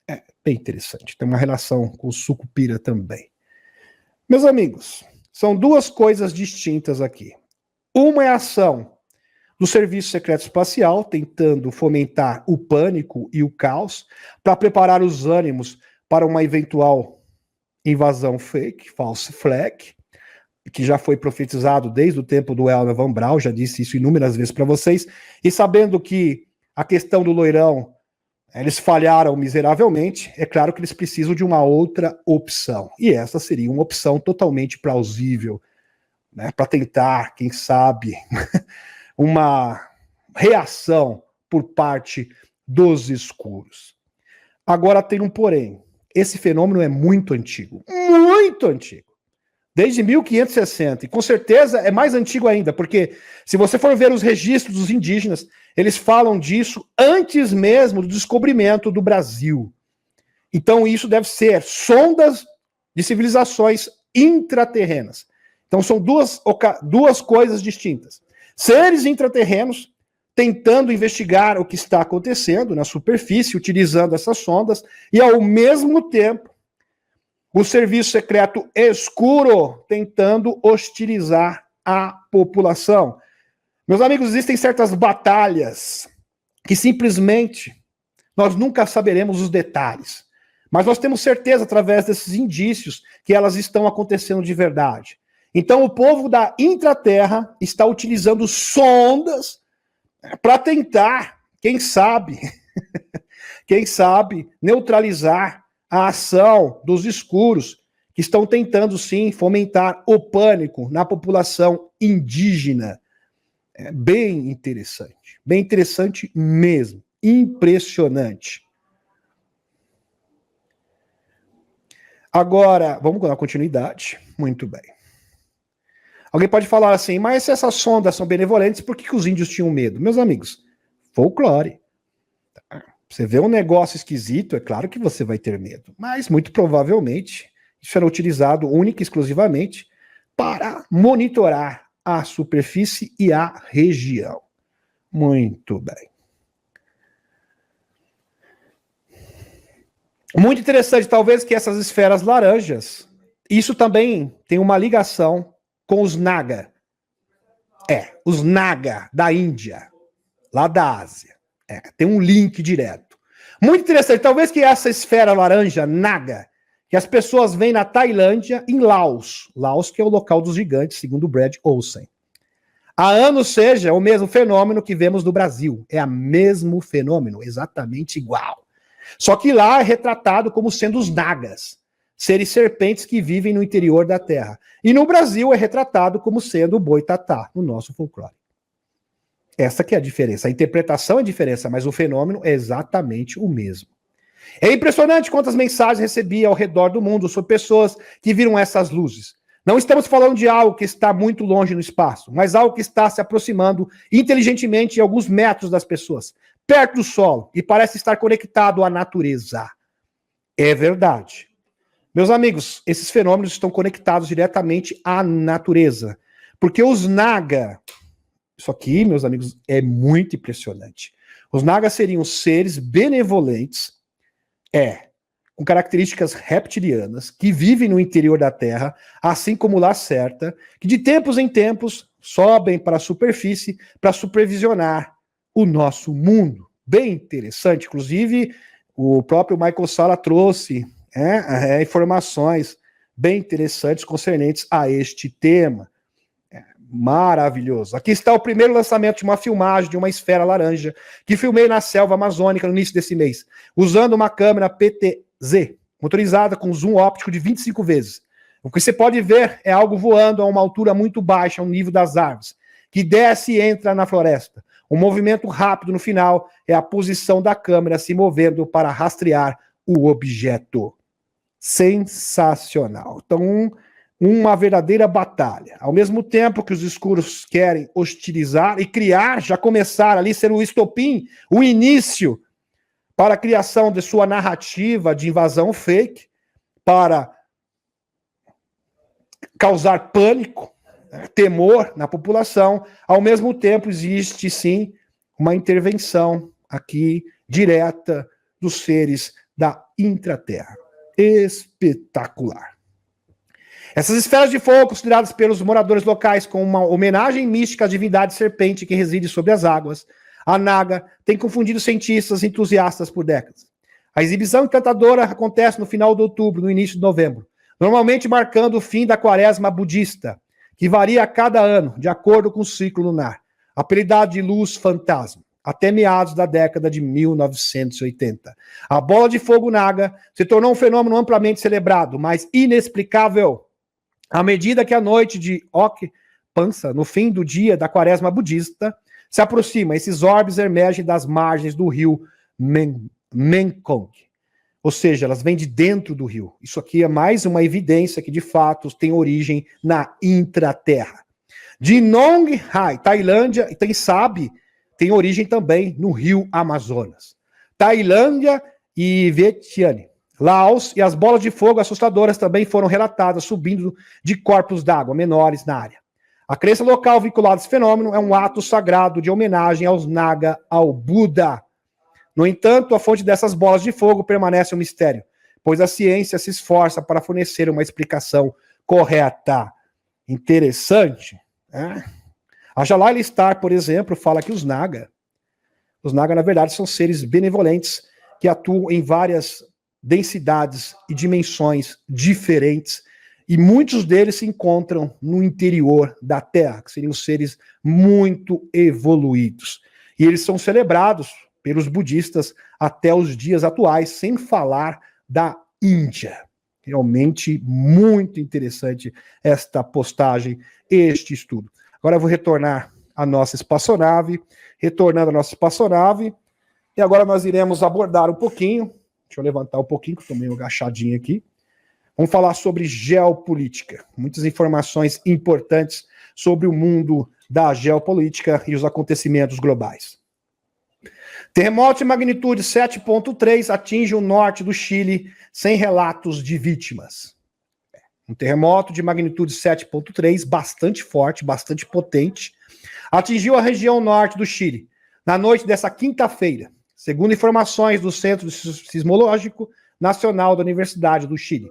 É bem interessante, tem uma relação com o sucupira também. Meus amigos, são duas coisas distintas aqui. Uma é a ação do Serviço Secreto Espacial, tentando fomentar o pânico e o caos, para preparar os ânimos para uma eventual invasão fake, false flag, que já foi profetizado desde o tempo do Elmer Van Braun, já disse isso inúmeras vezes para vocês, e sabendo que a questão do loirão, eles falharam miseravelmente, é claro que eles precisam de uma outra opção, e essa seria uma opção totalmente plausível, né, para tentar, quem sabe, uma reação por parte dos escuros. Agora tem um porém. Esse fenômeno é muito antigo. Muito antigo. Desde 1560. E com certeza é mais antigo ainda, porque se você for ver os registros dos indígenas, eles falam disso antes mesmo do descobrimento do Brasil. Então isso deve ser sondas de civilizações intraterrenas. Então são duas coisas distintas. Seres intraterrenos tentando investigar o que está acontecendo na superfície, utilizando essas sondas, e ao mesmo tempo o serviço secreto escuro tentando hostilizar a população. Meus amigos, existem certas batalhas que simplesmente nós nunca saberemos os detalhes, mas nós temos certeza através desses indícios que elas estão acontecendo de verdade. Então, o povo da intraterra está utilizando sondas para tentar, quem sabe, neutralizar a ação dos escuros, que estão tentando, sim, fomentar o pânico na população indígena. É bem interessante mesmo, impressionante. Agora, vamos dar continuidade. Muito bem. Alguém pode falar assim, mas se essas sondas são benevolentes, por que os índios tinham medo? Meus amigos, folclore. Você vê um negócio esquisito, é claro que você vai ter medo. Mas, muito provavelmente, isso era utilizado única e exclusivamente para monitorar a superfície e a região. Muito bem. Muito interessante, talvez, que essas esferas laranjas, isso também tem uma ligação com os Naga. Os Naga da Índia, lá da Ásia. Tem um link direto. Muito interessante, talvez que essa esfera laranja, Naga, que as pessoas veem na Tailândia, em Laos. Laos que é o local dos gigantes, segundo Brad Olsen. Há anos seja o mesmo fenômeno que vemos no Brasil. É o mesmo fenômeno, exatamente igual. Só que lá é retratado como sendo os Nagas, seres serpentes que vivem no interior da Terra. E no Brasil é retratado como sendo o boitatá, no nosso folclore. Essa que é a diferença. A interpretação é a diferença, mas o fenômeno é exatamente o mesmo. É impressionante quantas mensagens recebi ao redor do mundo sobre pessoas que viram essas luzes. Não estamos falando de algo que está muito longe no espaço, mas algo que está se aproximando inteligentemente em alguns metros das pessoas, perto do solo, e parece estar conectado à natureza. É verdade. Meus amigos, esses fenômenos estão conectados diretamente à natureza. Porque os Naga, isso aqui, meus amigos, é muito impressionante. Os Naga seriam seres benevolentes, com características reptilianas, que vivem no interior da Terra, assim como Lacerta, que de tempos em tempos sobem para a superfície para supervisionar o nosso mundo. Bem interessante. Inclusive, o próprio Michael Salla trouxe informações bem interessantes concernentes a este tema. Maravilhoso. Aqui está o primeiro lançamento de uma filmagem de uma esfera laranja que filmei na selva amazônica no início desse mês, usando uma câmera PTZ, motorizada com zoom óptico de 25 vezes. O que você pode ver é algo voando a uma altura muito baixa, ao nível das árvores, que desce e entra na floresta. O movimento rápido no final é a posição da câmera se movendo para rastrear o objeto. Sensacional. Então, uma verdadeira batalha. Ao mesmo tempo que os escuros querem hostilizar e criar, já começar ali, ser o estopim, o início para a criação de sua narrativa de invasão fake, para causar pânico, temor na população. Ao mesmo tempo, existe sim uma intervenção aqui direta dos seres da intraterra. Espetacular. Essas esferas de fogo, consideradas pelos moradores locais como uma homenagem mística à divindade serpente que reside sobre as águas, a Naga, tem confundido cientistas e entusiastas por décadas. A exibição encantadora acontece no final de outubro, no início de novembro, normalmente marcando o fim da quaresma budista, que varia a cada ano, de acordo com o ciclo lunar, apelidado de luz fantasma, até meados da década de 1980. A bola de fogo Naga se tornou um fenômeno amplamente celebrado, mas inexplicável. À medida que a noite de Ok Pansa, no fim do dia da quaresma budista, se aproxima, esses orbes emergem das margens do rio Mekong. Ou seja, elas vêm de dentro do rio. Isso aqui é mais uma evidência que, de fato, tem origem na intraterra. De Nong Hai, Tailândia, e quem sabe, tem origem também no rio Amazonas. Tailândia e Vientiane. Laos e as bolas de fogo assustadoras também foram relatadas subindo de corpos d'água menores na área. A crença local vinculada a esse fenômeno é um ato sagrado de homenagem aos Naga, ao Buda. No entanto, a fonte dessas bolas de fogo permanece um mistério, pois a ciência se esforça para fornecer uma explicação correta. Interessante, né? A Jalai Star, por exemplo, fala que os Naga, na verdade, são seres benevolentes que atuam em várias densidades e dimensões diferentes, e muitos deles se encontram no interior da Terra, que seriam seres muito evoluídos. E eles são celebrados pelos budistas até os dias atuais, sem falar da Índia. Realmente muito interessante esta postagem, este estudo. Agora eu vou retornar à nossa espaçonave, e agora nós iremos abordar um pouquinho. Deixa eu levantar um pouquinho, que eu estou meio agachadinho aqui. Vamos falar sobre geopolítica. Muitas informações importantes sobre o mundo da geopolítica e os acontecimentos globais. Terremoto de magnitude 7.3 atinge o norte do Chile sem relatos de vítimas. Um terremoto de magnitude 7.3, bastante forte, bastante potente, atingiu a região norte do Chile na noite dessa quinta-feira, segundo informações do Centro Sismológico Nacional da Universidade do Chile.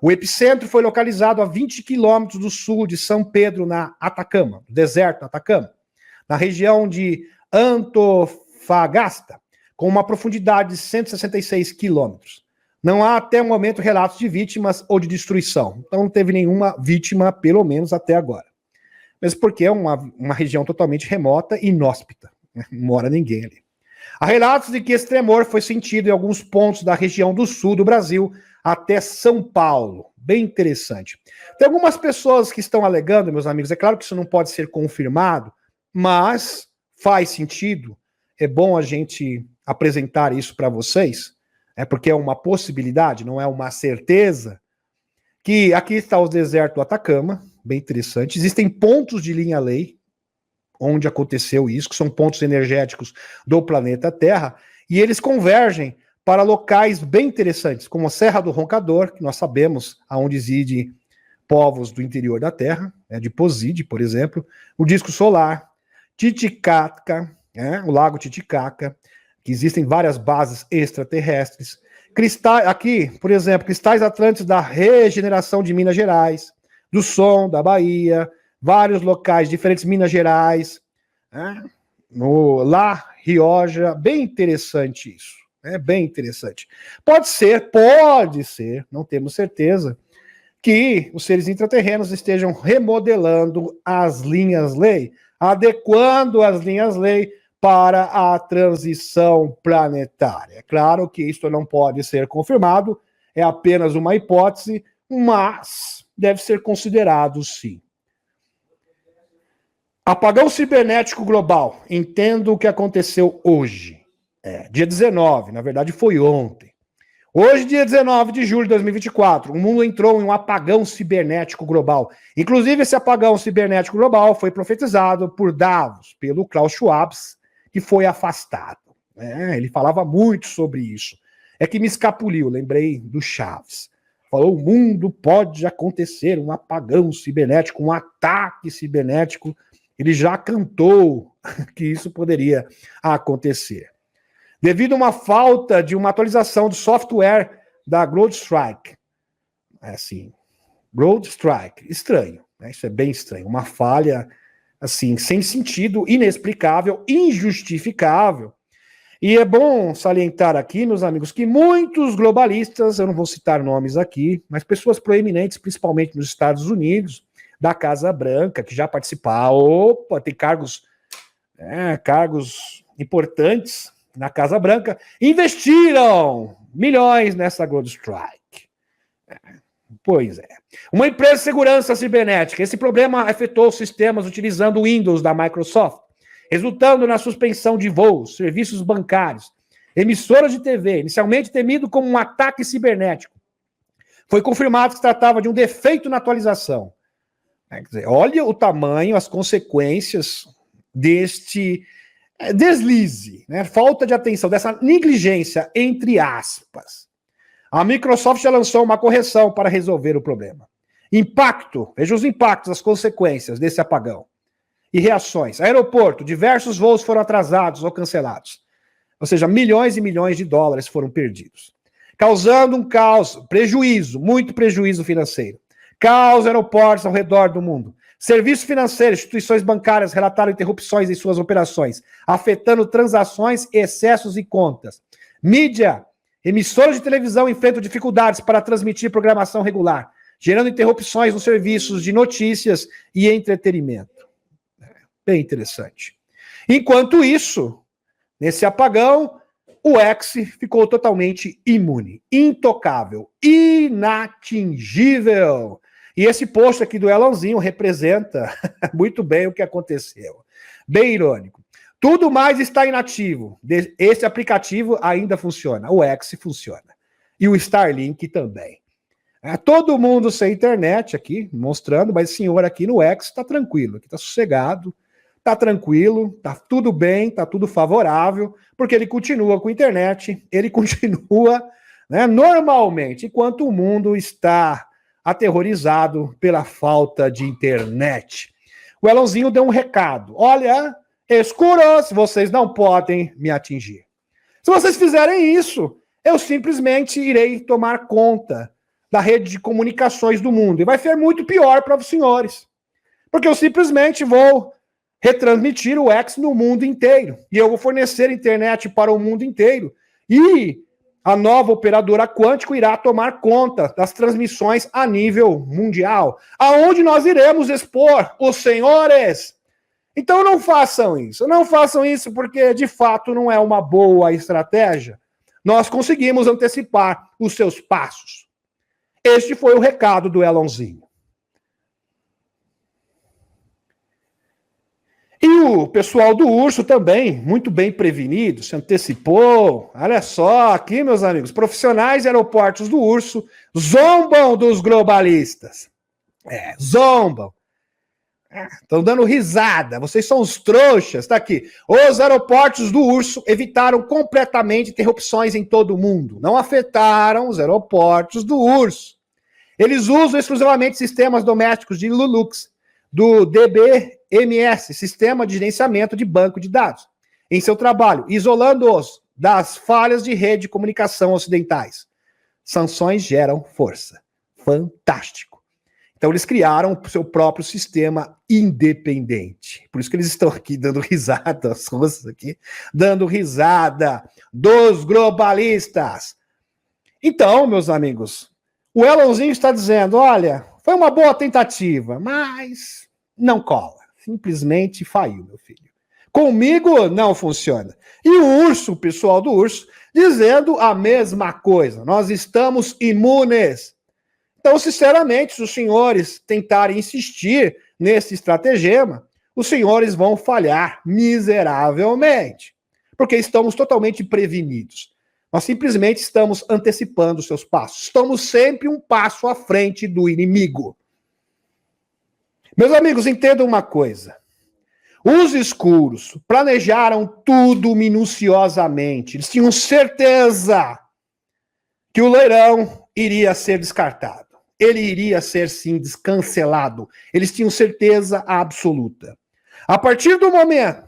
O epicentro foi localizado a 20 quilômetros do sul de São Pedro, na Atacama, no deserto Atacama, na região de Antofagasta, com uma profundidade de 166 quilômetros. Não há até o momento relatos de vítimas ou de destruição. Então não teve nenhuma vítima, pelo menos até agora. Mesmo porque é uma região totalmente remota e inóspita. Não mora ninguém ali. Há relatos de que esse tremor foi sentido em alguns pontos da região do sul do Brasil até São Paulo. Bem interessante. Tem algumas pessoas que estão alegando, meus amigos, é claro que isso não pode ser confirmado, mas faz sentido. É bom a gente apresentar isso para vocês. porque é uma possibilidade, não é uma certeza, que aqui está o deserto do Atacama, bem interessante. Existem pontos de linha-lei onde aconteceu isso, que são pontos energéticos do planeta Terra, e eles convergem para locais bem interessantes, como a Serra do Roncador, que nós sabemos aonde reside povos do interior da Terra, de Poside, por exemplo, o disco solar, Titicaca, o lago Titicaca, que existem várias bases extraterrestres, cristais, aqui, por exemplo, cristais atlânticos da regeneração de Minas Gerais, do Som, da Bahia, vários locais diferentes, Minas Gerais, no La Rioja, bem interessante isso, bem interessante. Pode ser, não temos certeza, que os seres intraterrenos estejam remodelando as linhas-lei, adequando as linhas-lei para a transição planetária. É claro que isso não pode ser confirmado, é apenas uma hipótese, mas deve ser considerado sim. Apagão cibernético global. Entendo o que aconteceu hoje. Dia 19, na verdade foi ontem. Hoje, dia 19 de julho de 2024, o mundo entrou em um apagão cibernético global. Inclusive, esse apagão cibernético global foi profetizado por Davos, pelo Klaus Schwab, que foi afastado. Ele falava muito sobre isso. É que me escapuliu, lembrei do Chaves. Falou, o mundo pode acontecer um apagão cibernético, um ataque cibernético. Ele já cantou que isso poderia acontecer. Devido a uma falta de uma atualização do software da CrowdStrike. CrowdStrike, estranho, isso é bem estranho, uma falha, assim, sem sentido, inexplicável, injustificável. E é bom salientar aqui, meus amigos, que muitos globalistas, eu não vou citar nomes aqui, mas pessoas proeminentes, principalmente nos Estados Unidos, da Casa Branca, que já participaram, tem cargos importantes na Casa Branca, investiram milhões nessa CrowdStrike. Pois é. Uma empresa de segurança cibernética. Esse problema afetou os sistemas utilizando o Windows da Microsoft, resultando na suspensão de voos, serviços bancários, emissoras de TV, inicialmente temido como um ataque cibernético. Foi confirmado que se tratava de um defeito na atualização. Quer dizer, olha o tamanho, as consequências deste deslize, falta de atenção, dessa negligência, entre aspas. A Microsoft já lançou uma correção para resolver o problema. Impacto, veja os impactos, as consequências desse apagão. E reações. Aeroporto, diversos voos foram atrasados ou cancelados. Ou seja, milhões e milhões de dólares foram perdidos. Causando um caos, prejuízo, muito prejuízo financeiro. Caos aeroportos ao redor do mundo. Serviços financeiros, instituições bancárias relataram interrupções em suas operações, afetando transações, excessos e contas. Mídia, emissoras de televisão enfrentam dificuldades para transmitir programação regular, gerando interrupções nos serviços de notícias e entretenimento. Bem interessante. Enquanto isso, nesse apagão, o X ficou totalmente imune, intocável, inatingível. E esse post aqui do Elonzinho representa muito bem o que aconteceu. Bem irônico. Tudo mais está inativo. Esse aplicativo ainda funciona. O X funciona. E o Starlink também. Todo mundo sem internet aqui, mostrando, mas o senhor aqui no X está tranquilo, está sossegado, está tranquilo, está tudo bem, está tudo favorável, porque ele continua com internet, ele continua normalmente, enquanto o mundo está aterrorizado pela falta de internet. O Elonzinho deu um recado. Olha, escuros, vocês não podem me atingir. Se vocês fizerem isso, eu simplesmente irei tomar conta da rede de comunicações do mundo. E vai ser muito pior para os senhores. Porque eu simplesmente vou retransmitir o X no mundo inteiro. E eu vou fornecer internet para o mundo inteiro. E a nova operadora Quântico irá tomar conta das transmissões a nível mundial, aonde nós iremos expor os senhores. Então não façam isso porque de fato não é uma boa estratégia. Nós conseguimos antecipar os seus passos. Este foi o recado do Elonzinho. E o o pessoal do Urso também, muito bem prevenido, se antecipou. Olha só, aqui, meus amigos, profissionais de aeroportos do Urso zombam dos globalistas. Zombam. Estão dando risada, vocês são os trouxas, tá aqui. Os aeroportos do Urso evitaram completamente interrupções em todo o mundo. Não afetaram os aeroportos do Urso. Eles usam exclusivamente sistemas domésticos de Lulux, do DBMS, Sistema de Gerenciamento de Banco de Dados, em seu trabalho, isolando-os das falhas de rede de comunicação ocidentais. Sanções geram força. Fantástico. Então, eles criaram o seu próprio sistema independente. Por isso que eles estão aqui dando risada, as russas aqui, dando risada dos globalistas. Então, meus amigos, o Elonzinho está dizendo, olha, foi uma boa tentativa, mas não cola. Simplesmente falhou, meu filho. Comigo não funciona. E o Urso, o pessoal do Urso, dizendo a mesma coisa. Nós estamos imunes. Então, sinceramente, se os senhores tentarem insistir nesse estratagema, os senhores vão falhar miseravelmente, porque estamos totalmente prevenidos. Nós simplesmente estamos antecipando os seus passos. Estamos sempre um passo à frente do inimigo. Meus amigos, entendam uma coisa. Os escuros planejaram tudo minuciosamente. Eles tinham certeza que o Loirão iria ser descartado. Ele iria ser, sim, descancelado. Eles tinham certeza absoluta. A partir do momento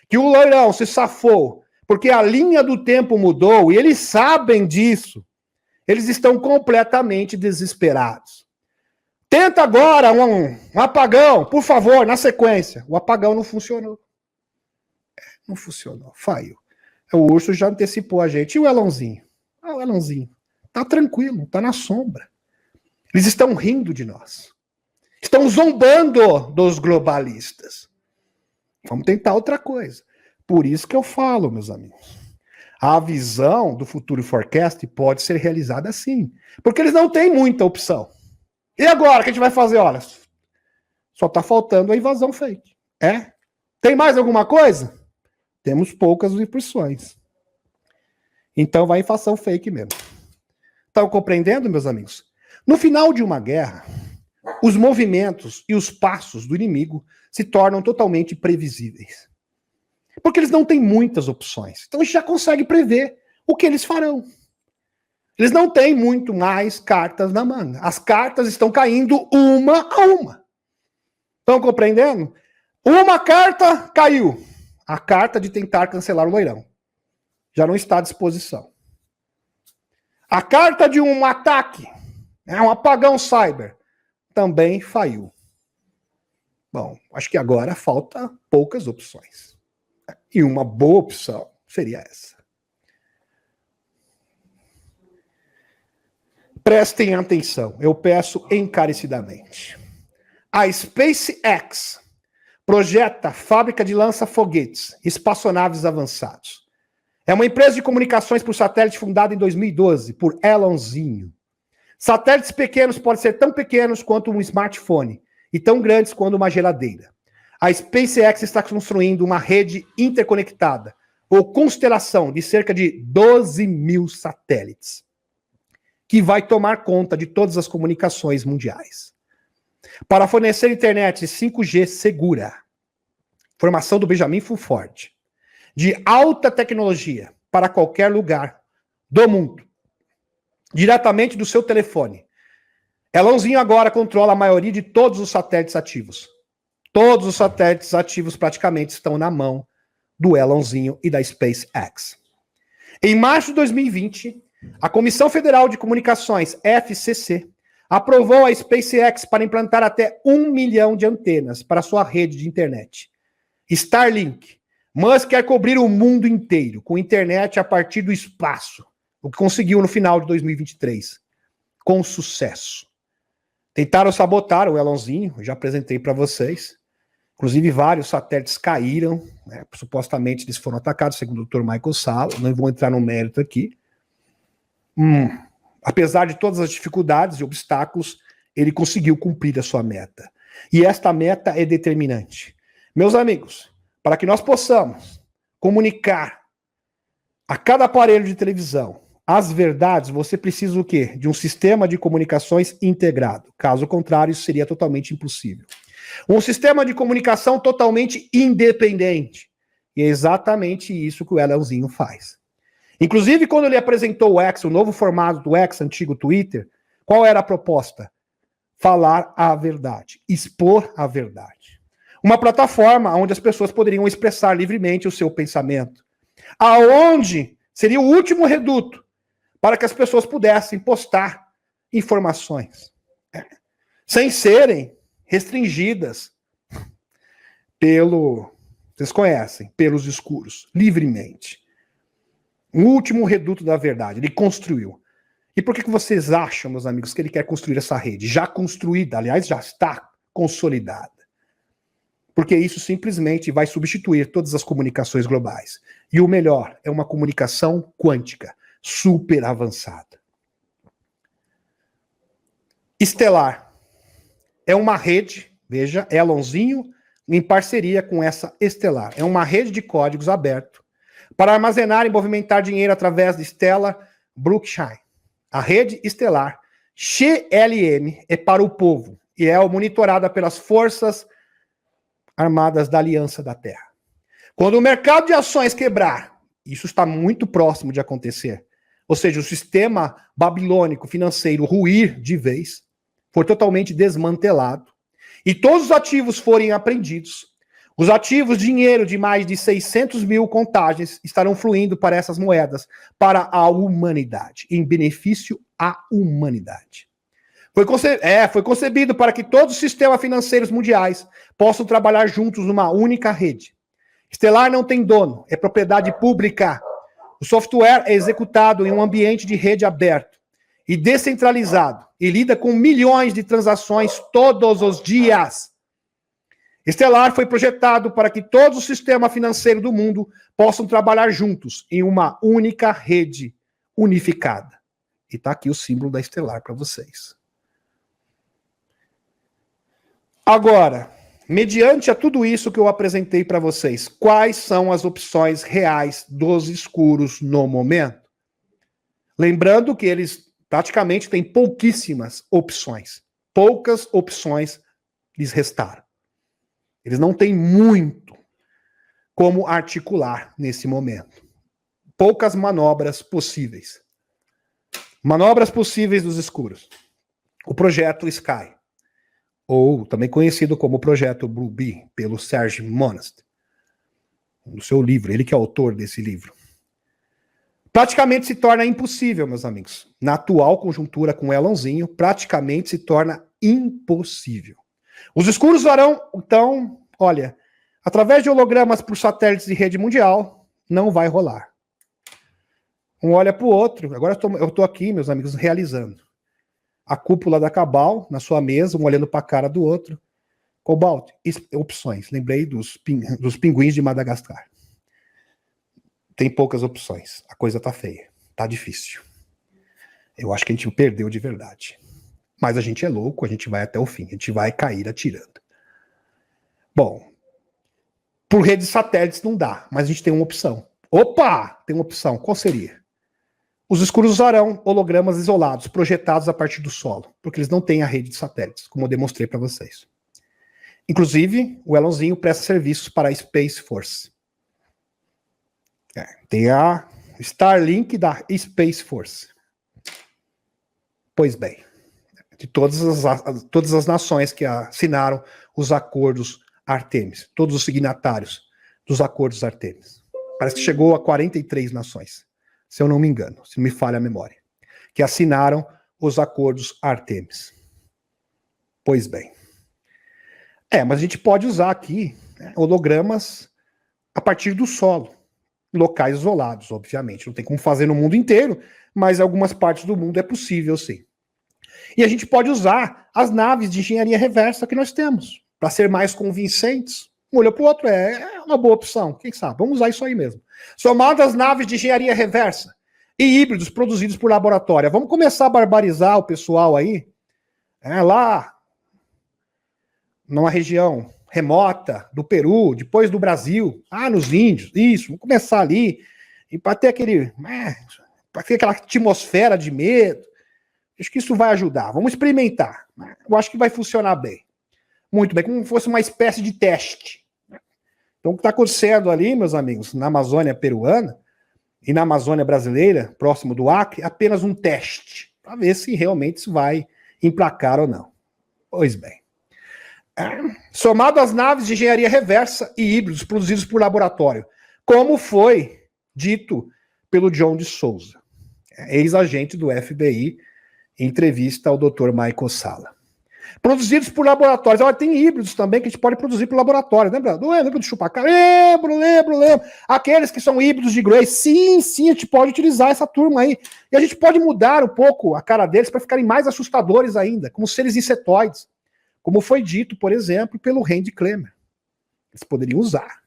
que o Loirão se safou, porque a linha do tempo mudou, e eles sabem disso, eles estão completamente desesperados. Tenta agora um apagão, por favor, na sequência. O apagão não funcionou. Não funcionou, falhou. O Urso já antecipou a gente. E o Elonzinho? O Elonzinho tá tranquilo, tá na sombra. Eles estão rindo de nós. Estão zombando dos globalistas. Vamos tentar outra coisa. Por isso que eu falo, meus amigos. A visão do futuro forecast pode ser realizada assim. Porque eles não têm muita opção. E agora, o que a gente vai fazer? Olha, só está faltando a invasão fake. Tem mais alguma coisa? Temos poucas opções. Então vai invasão fake mesmo. Estão compreendendo, meus amigos? No final de uma guerra, os movimentos e os passos do inimigo se tornam totalmente previsíveis. Porque eles não têm muitas opções. Então a gente já consegue prever o que eles farão. Eles não têm muito mais cartas na manga. As cartas estão caindo uma a uma. Estão compreendendo? Uma carta caiu. A carta de tentar cancelar o Loirão. Já não está à disposição. A carta de um ataque, um apagão cyber, também falhou. Bom, acho que agora falta poucas opções. E uma boa opção seria essa. Prestem atenção, eu peço encarecidamente. A SpaceX projeta fábrica de lança-foguetes, espaçonaves avançados. É uma empresa de comunicações por satélite fundada em 2012 por Elonzinho. Satélites pequenos podem ser tão pequenos quanto um smartphone e tão grandes quanto uma geladeira. A SpaceX está construindo uma rede interconectada, ou constelação, de cerca de 12 mil satélites, que vai tomar conta de todas as comunicações mundiais. Para fornecer internet 5G segura, formação do Benjamin Fulford, de alta tecnologia para qualquer lugar do mundo, diretamente do seu telefone. Elonzinho agora controla a maioria de todos os satélites ativos. Todos os satélites ativos praticamente estão na mão do Elonzinho e da SpaceX. Em março de 2020, a Comissão Federal de Comunicações, FCC, aprovou a SpaceX para implantar até 1 milhão de antenas para sua rede de internet. Starlink. Musk quer cobrir o mundo inteiro com internet a partir do espaço, o que conseguiu no final de 2023, com sucesso. Tentaram sabotar o Elonzinho, já apresentei para vocês. Inclusive, vários satélites caíram, né? Supostamente eles foram atacados, segundo o Dr. Michael Salla. Não vou entrar no mérito aqui. Apesar de todas as dificuldades e obstáculos, ele conseguiu cumprir a sua meta. E esta meta é determinante. Meus amigos, para que nós possamos comunicar a cada aparelho de televisão as verdades, você precisa o quê? De um sistema de comunicações integrado. Caso contrário, isso seria totalmente impossível. Um sistema de comunicação totalmente independente. E é exatamente isso que o Elonzinho faz. Inclusive, quando ele apresentou o X, o novo formato do X, antigo Twitter, qual era a proposta? Falar a verdade, expor a verdade. Uma plataforma onde as pessoas poderiam expressar livremente o seu pensamento. Aonde seria o último reduto para que as pessoas pudessem postar informações, sem serem restringidas vocês conhecem, pelos escuros, livremente. O último reduto da verdade, ele construiu. E por que vocês acham, meus amigos, que ele quer construir essa rede? Já construída, aliás, já está consolidada. Porque isso simplesmente vai substituir todas as comunicações globais. E o melhor, é uma comunicação quântica, super avançada. Estelar. É uma rede, veja, Elonzinho em parceria com essa Estelar. É uma rede de códigos aberto para armazenar e movimentar dinheiro através de Stellar Blockchain. A rede Estelar XLM é para o povo e é monitorada pelas Forças Armadas da Aliança da Terra. Quando o mercado de ações quebrar, isso está muito próximo de acontecer, ou seja, o sistema babilônico financeiro ruir de vez, for totalmente desmantelado, e todos os ativos forem apreendidos, os ativos, dinheiro de mais de 600 mil contagens estarão fluindo para essas moedas, para a humanidade, em benefício à humanidade. Foi concebido para que todos os sistemas financeiros mundiais possam trabalhar juntos numa única rede. Estelar não tem dono, é propriedade pública. O software é executado em um ambiente de rede aberto e descentralizado e lida com milhões de transações todos os dias. Estelar foi projetado para que todos os sistemas financeiros do mundo possam trabalhar juntos em uma única rede unificada. E está aqui o símbolo da Estelar para vocês. Agora, mediante a tudo isso que eu apresentei para vocês, quais são as opções reais dos escuros no momento? Lembrando que eles praticamente têm pouquíssimas opções. Poucas opções lhes restaram. Eles não têm muito como articular nesse momento. Poucas manobras possíveis. Manobras possíveis dos escuros. O projeto Sky, ou também conhecido como projeto Blue Bee, pelo Serge Monast, no seu livro, ele que é autor desse livro. Praticamente se torna impossível, meus amigos. Na atual conjuntura com o Elonzinho, praticamente se torna impossível. Os escuros farão, então, olha, através de hologramas por satélites de rede mundial, não vai rolar. Um olha para o outro, agora eu estou aqui, meus amigos, realizando. A cúpula da Cabal, na sua mesa, um olhando para a cara do outro. Cobalt, opções. Lembrei dos pinguins de Madagascar. Tem poucas opções. A coisa tá feia. Tá difícil. Eu acho que a gente perdeu de verdade. Mas a gente é louco, a gente vai até o fim. A gente vai cair atirando. Bom, por rede de satélites não dá, mas a gente tem uma opção. Opa! Tem uma opção. Qual seria? Os escuros usarão hologramas isolados, projetados a partir do solo, porque eles não têm a rede de satélites, como eu demonstrei para vocês. Inclusive, o Elonzinho presta serviços para a Space Force. Tem a Starlink da Space Force. Pois bem, de todas as nações que assinaram os acordos Artemis, todos os signatários dos acordos Artemis. Parece que chegou a 43 nações, se eu não me engano, se não me falha a memória, que assinaram os acordos Artemis. Pois bem. Mas a gente pode usar aqui hologramas a partir do solo. Locais isolados, obviamente. Não tem como fazer no mundo inteiro, mas em algumas partes do mundo é possível, sim. E a gente pode usar as naves de engenharia reversa que nós temos, para ser mais convincentes. Um olhou para o outro, é uma boa opção. Quem sabe? Vamos usar isso aí mesmo. Somado às naves de engenharia reversa e híbridos produzidos por laboratório. Vamos começar a barbarizar o pessoal aí, lá numa região remota do Peru, depois do Brasil, nos índios, isso, vamos começar ali, e para ter aquela atmosfera de medo, acho que isso vai ajudar, vamos experimentar, eu acho que vai funcionar bem, muito bem, como se fosse uma espécie de teste. Então o que está acontecendo ali, meus amigos, na Amazônia peruana e na Amazônia brasileira, próximo do Acre, é apenas um teste, para ver se realmente isso vai emplacar ou não. Pois bem. Somado às naves de engenharia reversa e híbridos produzidos por laboratório, como foi dito pelo John de Souza, ex-agente do FBI, em entrevista ao Dr. Michael Salla. Produzidos por laboratórios. Olha, tem híbridos também que a gente pode produzir por laboratório. Lembra do chupacar? Lembro. Aqueles que são híbridos de Gray. Sim, a gente pode utilizar essa turma aí. E a gente pode mudar um pouco a cara deles para ficarem mais assustadores ainda, como seres insetoides. Como foi dito, por exemplo, pelo Randy Clemer. Eles poderiam usar.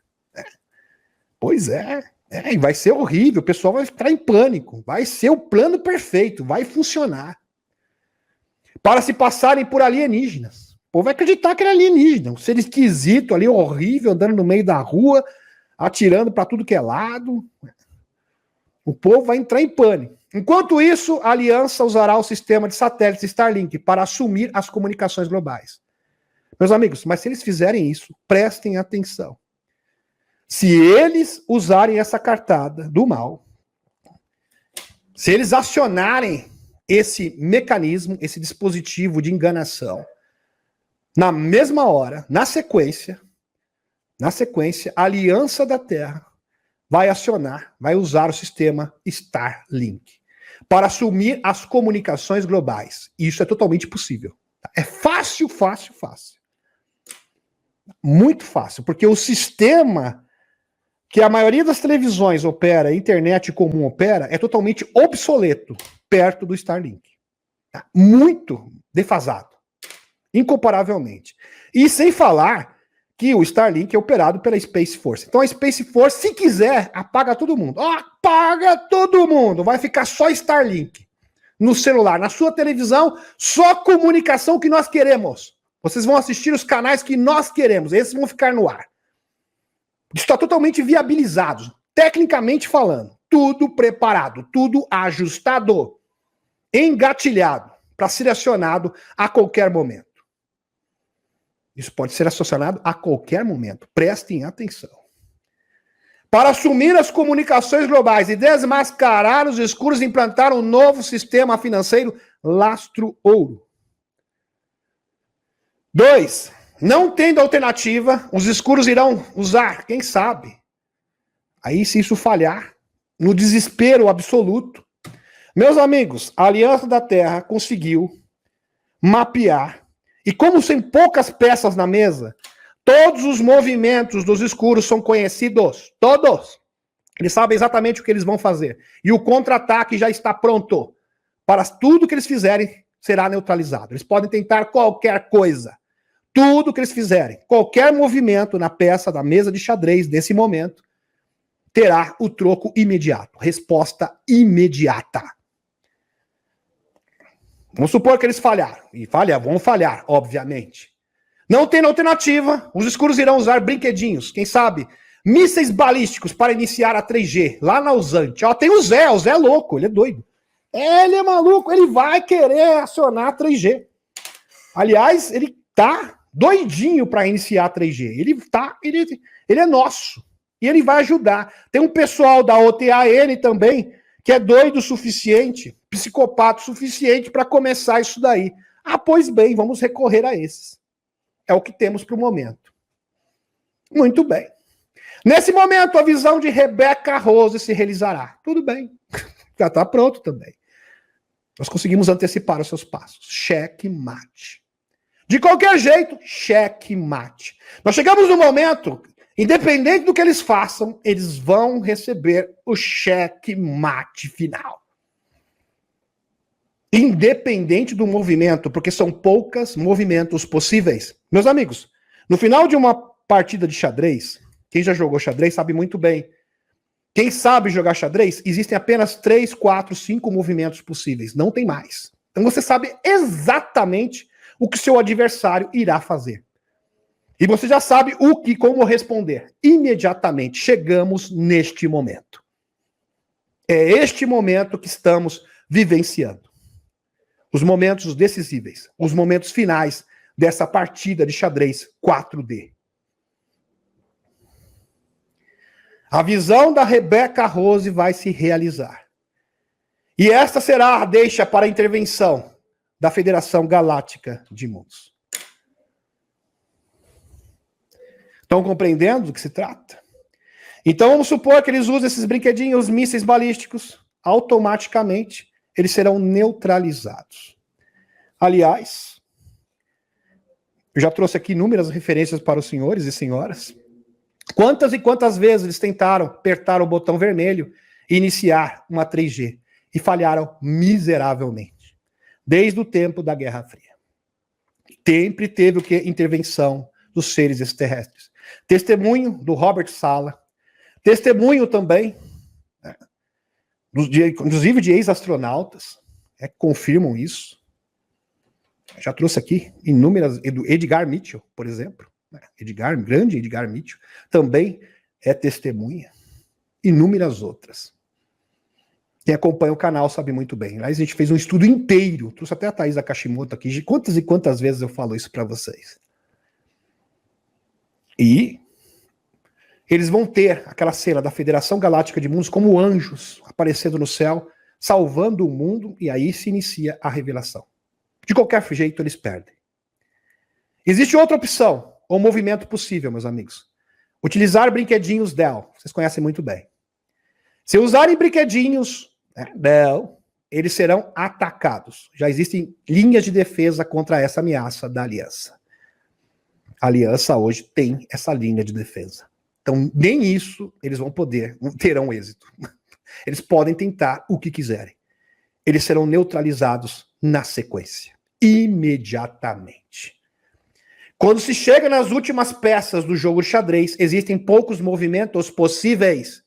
Pois é. E vai ser horrível. O pessoal vai ficar em pânico. Vai ser o plano perfeito. Vai funcionar. Para se passarem por alienígenas. O povo vai acreditar que era alienígena. Um ser esquisito ali, horrível, andando no meio da rua, atirando para tudo que é lado. O povo vai entrar em pânico. Enquanto isso, a aliança usará o sistema de satélites Starlink para assumir as comunicações globais. Meus amigos, mas se eles fizerem isso, prestem atenção. Se eles usarem essa cartada do mal, se eles acionarem esse mecanismo, esse dispositivo de enganação, na mesma hora, na sequência, a Aliança da Terra vai acionar, vai usar o sistema Starlink para assumir as comunicações globais. Isso é totalmente possível. É fácil. Muito fácil, porque o sistema que a maioria das televisões opera, a internet comum opera, é totalmente obsoleto perto do Starlink. Muito defasado. Incomparavelmente. E sem falar que o Starlink é operado pela Space Force. Então a Space Force, se quiser, apaga todo mundo. Apaga todo mundo! Vai ficar só Starlink. No celular, na sua televisão, só comunicação que nós queremos. Vocês vão assistir os canais que nós queremos. Esses vão ficar no ar. Está totalmente viabilizado, tecnicamente falando, tudo preparado, tudo ajustado, engatilhado para ser acionado a qualquer momento. Isso pode ser acionado a qualquer momento, prestem atenção. Para assumir as comunicações globais e desmascarar os escuros, implantar um novo sistema financeiro lastro-ouro. 2. Não tendo alternativa, os escuros irão usar, quem sabe? Aí, se isso falhar, no desespero absoluto, meus amigos, a Aliança da Terra conseguiu mapear, e como tem poucas peças na mesa, todos os movimentos dos escuros são conhecidos, todos. Eles sabem exatamente o que eles vão fazer. E o contra-ataque já está pronto. Para tudo que eles fizerem, será neutralizado. Eles podem tentar qualquer coisa. Tudo que eles fizerem, qualquer movimento na peça da mesa de xadrez desse momento, terá o troco imediato. Resposta imediata. Vamos supor que eles falharam. E vão falhar, obviamente. Não tendo alternativa, os escuros irão usar brinquedinhos. Quem sabe? Mísseis balísticos para iniciar a 3G. Lá na Usante. Tem o Zé é louco, ele é doido. Ele é maluco, ele vai querer acionar a 3G. Aliás, ele tá doidinho para iniciar a 3G. Ele é nosso. E ele vai ajudar. Tem um pessoal da OTAN também que é doido o suficiente, psicopata o suficiente para começar isso daí. Pois bem, vamos recorrer a esses. É o que temos para o momento. Muito bem. Nesse momento, a visão de Rebecca Rose se realizará. Tudo bem. Já está pronto também. Nós conseguimos antecipar os seus passos. Cheque mate. De qualquer jeito, cheque mate. Nós chegamos no momento, independente do que eles façam, eles vão receber o cheque mate final. Independente do movimento, porque são poucos movimentos possíveis. Meus amigos, no final de uma partida de xadrez, quem já jogou xadrez sabe muito bem. Quem sabe jogar xadrez, existem apenas 3, 4, 5 movimentos possíveis. Não tem mais. Então você sabe exatamente o que seu adversário irá fazer. E você já sabe como responder. Imediatamente chegamos neste momento. É este momento que estamos vivenciando. Os momentos decisíveis, os momentos finais dessa partida de xadrez 4D. A visão da Rebecca Rose vai se realizar. E esta será a deixa para a intervenção da Federação Galáctica de Mundos. Estão compreendendo do que se trata? Então vamos supor que eles usam esses brinquedinhos, mísseis balísticos, automaticamente eles serão neutralizados. Aliás, eu já trouxe aqui inúmeras referências para os senhores e senhoras. Quantas e quantas vezes eles tentaram apertar o botão vermelho e iniciar uma 3G e falharam miseravelmente, desde o tempo da Guerra Fria. Sempre teve o que? Intervenção dos seres extraterrestres. Testemunho do Robert Sala, testemunho também, inclusive de ex-astronautas, que confirmam isso. Já trouxe aqui inúmeras, Edgar Mitchell, por exemplo. Grande Edgar Mitchell, também é testemunha. Inúmeras outras. Quem acompanha o canal sabe muito bem. Aliás, a gente fez um estudo inteiro, trouxe até a Thaís Kashimoto aqui, de quantas e quantas vezes eu falo isso para vocês. E eles vão ter aquela cena da Federação Galáctica de Mundos como anjos aparecendo no céu, salvando o mundo, e aí se inicia a revelação. De qualquer jeito, eles perdem. Existe outra opção, ou movimento possível, meus amigos. Utilizar brinquedinhos Dell. Vocês conhecem muito bem. Se usarem brinquedinhos Dell, eles serão atacados. Já existem linhas de defesa contra essa ameaça da Aliança. A Aliança hoje tem essa linha de defesa. Então, nem isso eles terão êxito. Eles podem tentar o que quiserem. Eles serão neutralizados na sequência. Imediatamente. Quando se chega nas últimas peças do jogo de xadrez, existem poucos movimentos possíveis.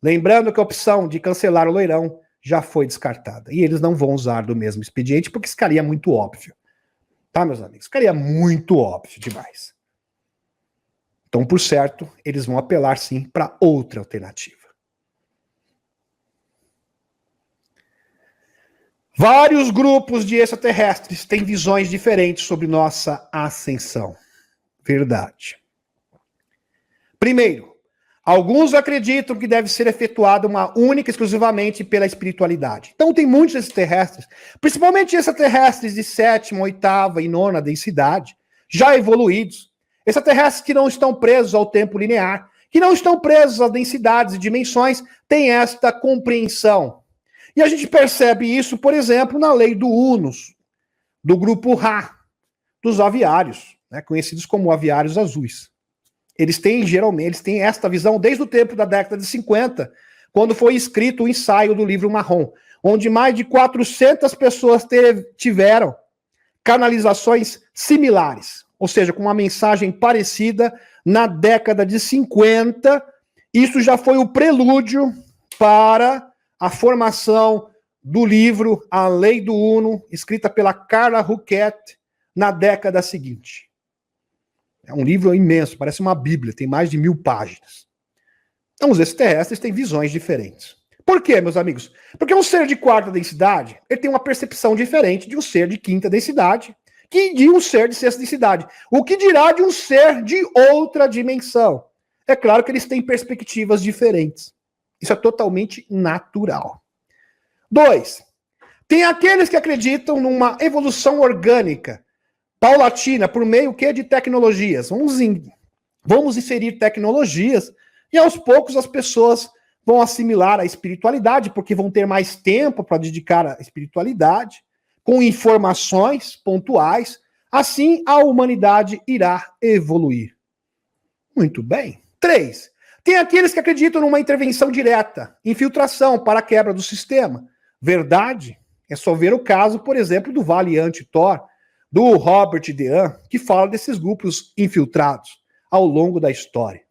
Lembrando que a opção de cancelar o leilão já foi descartada. E eles não vão usar do mesmo expediente, porque ficaria muito óbvio. Tá, meus amigos? Ficaria muito óbvio demais. Então, por certo, eles vão apelar sim para outra alternativa. Vários grupos de extraterrestres têm visões diferentes sobre nossa ascensão. Verdade. Primeiro, alguns acreditam que deve ser efetuada uma única, exclusivamente pela espiritualidade. Então tem muitos extraterrestres, principalmente extraterrestres de 7ª, 8ª e 9ª densidade, já evoluídos, extraterrestres que não estão presos ao tempo linear, que não estão presos às densidades e dimensões, têm esta compreensão. E a gente percebe isso, por exemplo, na lei do Unos, do grupo Ra, dos aviários, conhecidos como aviários azuis. Eles têm esta visão desde o tempo da década de 50, quando foi escrito o ensaio do livro Marrom, onde mais de 400 pessoas tiveram canalizações similares, ou seja, com uma mensagem parecida na década de 50. Isso já foi o prelúdio para a formação do livro A Lei do Uno, escrita pela Carla Ruckett, na década seguinte. É um livro imenso, parece uma bíblia, tem mais de 1000 páginas. Então os extraterrestres têm visões diferentes. Por quê, meus amigos? Porque um ser de 4ª densidade, ele tem uma percepção diferente de um ser de 5ª densidade, que de um ser de 6ª densidade. O que dirá de um ser de outra dimensão? É claro que eles têm perspectivas diferentes. Isso é totalmente natural. 2. Tem aqueles que acreditam numa evolução orgânica, paulatina, por meio de tecnologias. Vamos inserir tecnologias e aos poucos as pessoas vão assimilar a espiritualidade, porque vão ter mais tempo para dedicar à espiritualidade, com informações pontuais. Assim a humanidade irá evoluir. Muito bem. 3. Tem aqueles que acreditam numa intervenção direta, infiltração para a quebra do sistema. Verdade? É só ver o caso, por exemplo, do Valiant Thor, do Robert Dean, que fala desses grupos infiltrados ao longo da história.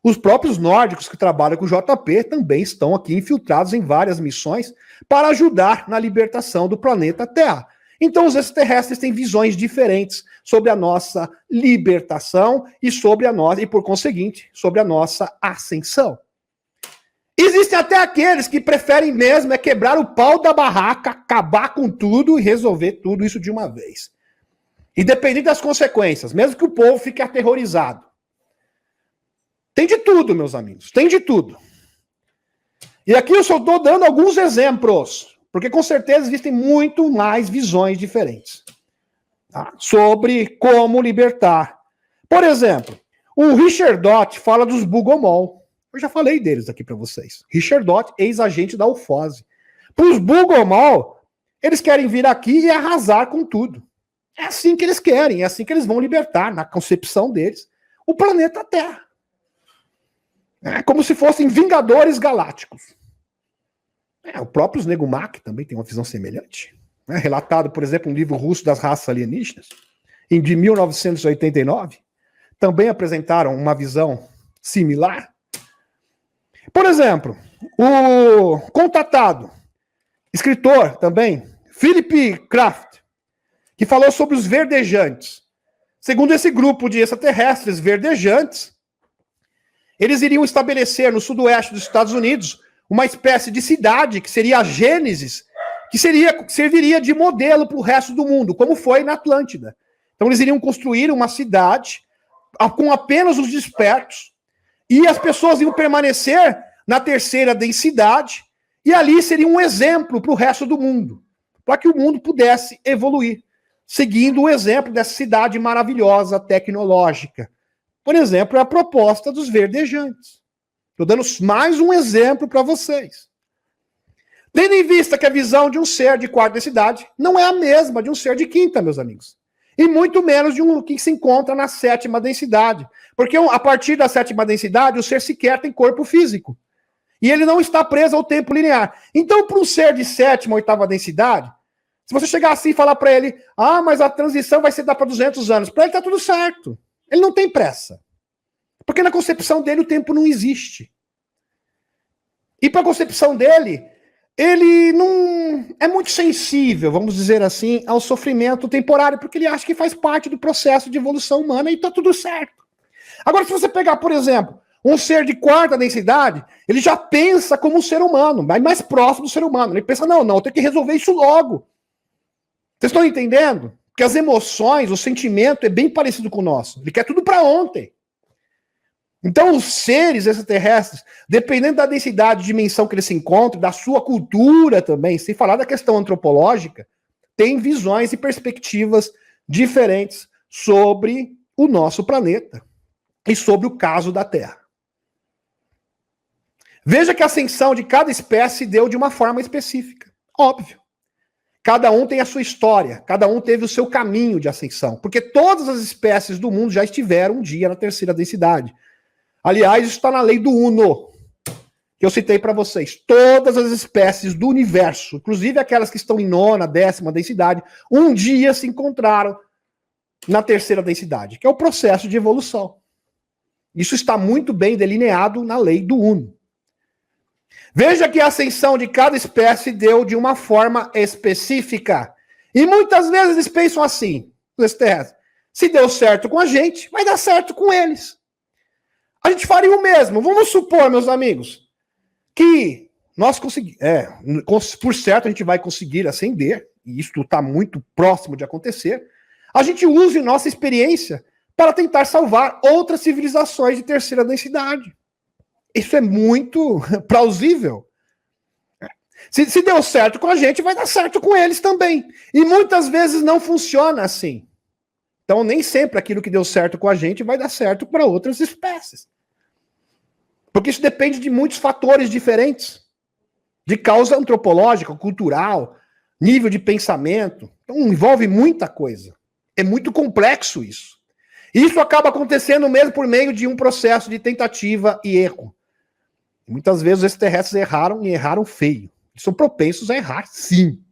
Os próprios nórdicos que trabalham com o JP também estão aqui infiltrados em várias missões para ajudar na libertação do planeta Terra. Então os extraterrestres têm visões diferentes sobre a nossa libertação e sobre a nossa, e por conseguinte, sobre a nossa ascensão. Existem até aqueles que preferem mesmo quebrar o pau da barraca, acabar com tudo e resolver tudo isso de uma vez. Independente das consequências, mesmo que o povo fique aterrorizado. Tem de tudo, meus amigos, tem de tudo. E aqui eu só estou dando alguns exemplos, porque com certeza existem muito mais visões diferentes, tá, sobre como libertar. Por exemplo, o Richard Dott fala dos Bugomol. Eu já falei deles aqui para vocês. Richard Dott, ex-agente da UFOS. Para os Bugomol, eles querem vir aqui e arrasar com tudo. É assim que eles querem, é assim que eles vão libertar, na concepção deles, o planeta Terra. É como se fossem vingadores galácticos. O próprio Snegumak também tem uma visão semelhante. Relatado, por exemplo, no livro russo das raças alienígenas, de 1989, também apresentaram uma visão similar. Por exemplo, o contatado, escritor também, Philip Kraft, que falou sobre os verdejantes. Segundo esse grupo de extraterrestres verdejantes, eles iriam estabelecer no sudoeste dos Estados Unidos uma espécie de cidade, que seria a Gênesis, que serviria de modelo para o resto do mundo, como foi na Atlântida. Então eles iriam construir uma cidade com apenas os despertos, e as pessoas iam permanecer na terceira densidade, e ali seria um exemplo para o resto do mundo, para que o mundo pudesse evoluir, seguindo o exemplo dessa cidade maravilhosa, tecnológica. Por exemplo, é a proposta dos verdejantes. Estou dando mais um exemplo para vocês. Tendo em vista que a visão de um ser de quarta densidade não é a mesma de um ser de quinta, meus amigos. E muito menos de um que se encontra na sétima densidade. Porque a partir da sétima densidade, o ser sequer tem corpo físico. E ele não está preso ao tempo linear. Então, para um ser de sétima ou oitava densidade, se você chegar assim e falar para ele, mas a transição vai ser para 200 anos, para ele está tudo certo. Ele não tem pressa. Porque na concepção dele o tempo não existe. E para a concepção dele, ele não é muito sensível, vamos dizer assim, ao sofrimento temporário, porque ele acha que faz parte do processo de evolução humana e está tudo certo. Agora, se você pegar, por exemplo, um ser de quarta densidade, ele já pensa como um ser humano, mais próximo do ser humano. Ele pensa, não, eu tenho que resolver isso logo. Vocês estão entendendo? Porque as emoções, o sentimento é bem parecido com o nosso. Ele quer tudo para ontem. Então, os seres extraterrestres, dependendo da densidade de dimensão que eles se encontram, da sua cultura também, sem falar da questão antropológica, têm visões e perspectivas diferentes sobre o nosso planeta e sobre o caso da Terra. Veja que a ascensão de cada espécie deu de uma forma específica. Óbvio. Cada um tem a sua história, cada um teve o seu caminho de ascensão, porque todas as espécies do mundo já estiveram um dia na terceira densidade. Aliás, isso está na lei do Uno, que eu citei para vocês. Todas as espécies do universo, inclusive aquelas que estão em nona, décima densidade, um dia se encontraram na terceira densidade, que é o processo de evolução. Isso está muito bem delineado na lei do Uno. Veja que a ascensão de cada espécie deu de uma forma específica. E muitas vezes eles pensam assim, se deu certo com a gente, vai dar certo com eles. A gente faria o mesmo. Vamos supor, meus amigos, que nós conseguimos, por certo a gente vai conseguir ascender, e isso está muito próximo de acontecer, a gente use nossa experiência para tentar salvar outras civilizações de terceira densidade. Isso é muito plausível. Se deu certo com a gente, vai dar certo com eles também. E muitas vezes não funciona assim. Então, nem sempre aquilo que deu certo com a gente vai dar certo para outras espécies. Porque isso depende de muitos fatores diferentes. De causa antropológica, cultural, nível de pensamento. Então, envolve muita coisa. É muito complexo isso. Isso acaba acontecendo mesmo por meio de um processo de tentativa e erro. Muitas vezes os extraterrestres erraram e erraram feio. Eles são propensos a errar, sim.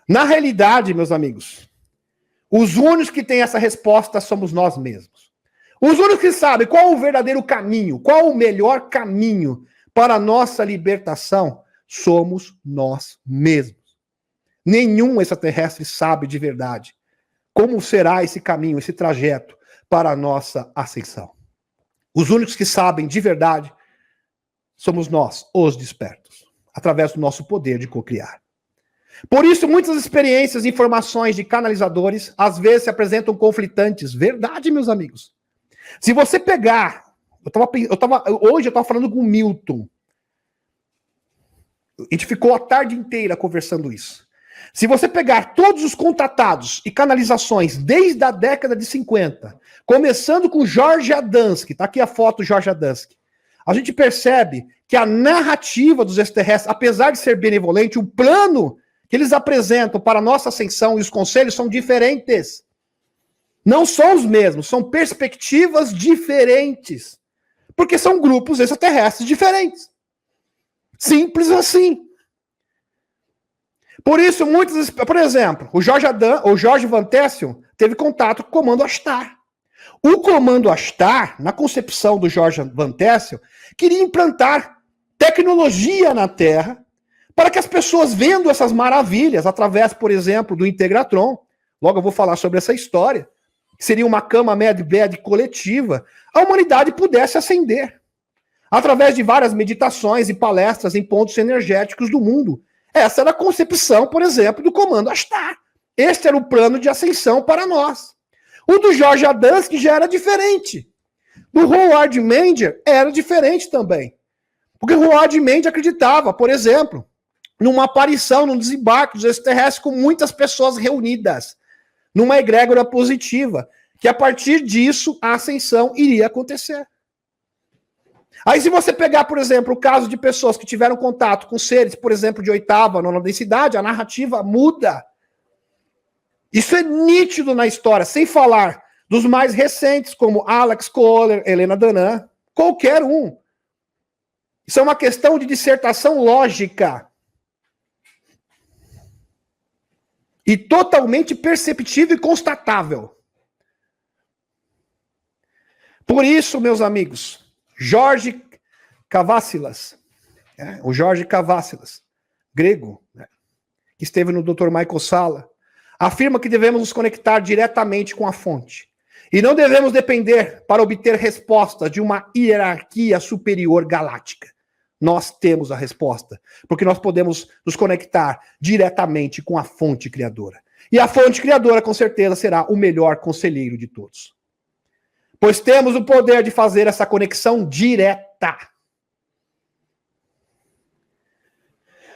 Na realidade, meus amigos, os únicos que têm essa resposta somos nós mesmos. Os únicos que sabem qual o verdadeiro caminho, qual o melhor caminho para a nossa libertação, somos nós mesmos. Nenhum extraterrestre sabe de verdade como será esse caminho, esse trajeto para a nossa ascensão. Os únicos que sabem de verdade somos nós, os despertos, através do nosso poder de cocriar. Por isso, muitas experiências e informações de canalizadores às vezes se apresentam conflitantes. Verdade, meus amigos. Se você pegar... Hoje eu estava falando com o Milton. A gente ficou a tarde inteira conversando isso. Se você pegar todos os contatados e canalizações desde a década de 50, começando com Jorge Adamski, tá aqui a foto do Jorge Adamski, a gente percebe que a narrativa dos extraterrestres, apesar de ser benevolente, o plano que eles apresentam para a nossa ascensão e os conselhos são diferentes. Não são os mesmos, são perspectivas diferentes. Porque são grupos extraterrestres diferentes. Simples assim. Por isso, muitos... Por exemplo, o Jorge Van Tessel teve contato com o Comando Astar. O Comando Astar, na concepção do Jorge Van Tessel, queria implantar tecnologia na Terra para que as pessoas, vendo essas maravilhas, através, por exemplo, do Integratron, logo eu vou falar sobre essa história, que seria uma cama med-bed coletiva, a humanidade pudesse ascender. Através de várias meditações e palestras em pontos energéticos do mundo. Essa era a concepção, por exemplo, do Comando Astar. Este era o plano de ascensão para nós. O do Jorge Adamski já era diferente. Do Howard Menger era diferente também. Porque o Howard Menger acreditava, por exemplo, numa aparição, num desembarque dos extraterrestres com muitas pessoas reunidas, numa egrégora positiva, que a partir disso a ascensão iria acontecer. Aí se você pegar, por exemplo, o caso de pessoas que tiveram contato com seres, por exemplo, de 8ª, 9ª densidade, a narrativa muda. Isso é nítido na história, sem falar dos mais recentes, como Alex Kohler, Helena Danã, qualquer um. Isso é uma questão de dissertação lógica. E totalmente perceptível e constatável. Por isso, meus amigos, Jorge Cavassilas, o Jorge Cavassilas, grego, que esteve no Dr. Michael Salla, afirma que devemos nos conectar diretamente com a fonte. E não devemos depender para obter resposta de uma hierarquia superior galáctica. Nós temos a resposta, porque nós podemos nos conectar diretamente com a fonte criadora. E a fonte criadora, com certeza, será o melhor conselheiro de todos. Pois temos o poder de fazer essa conexão direta.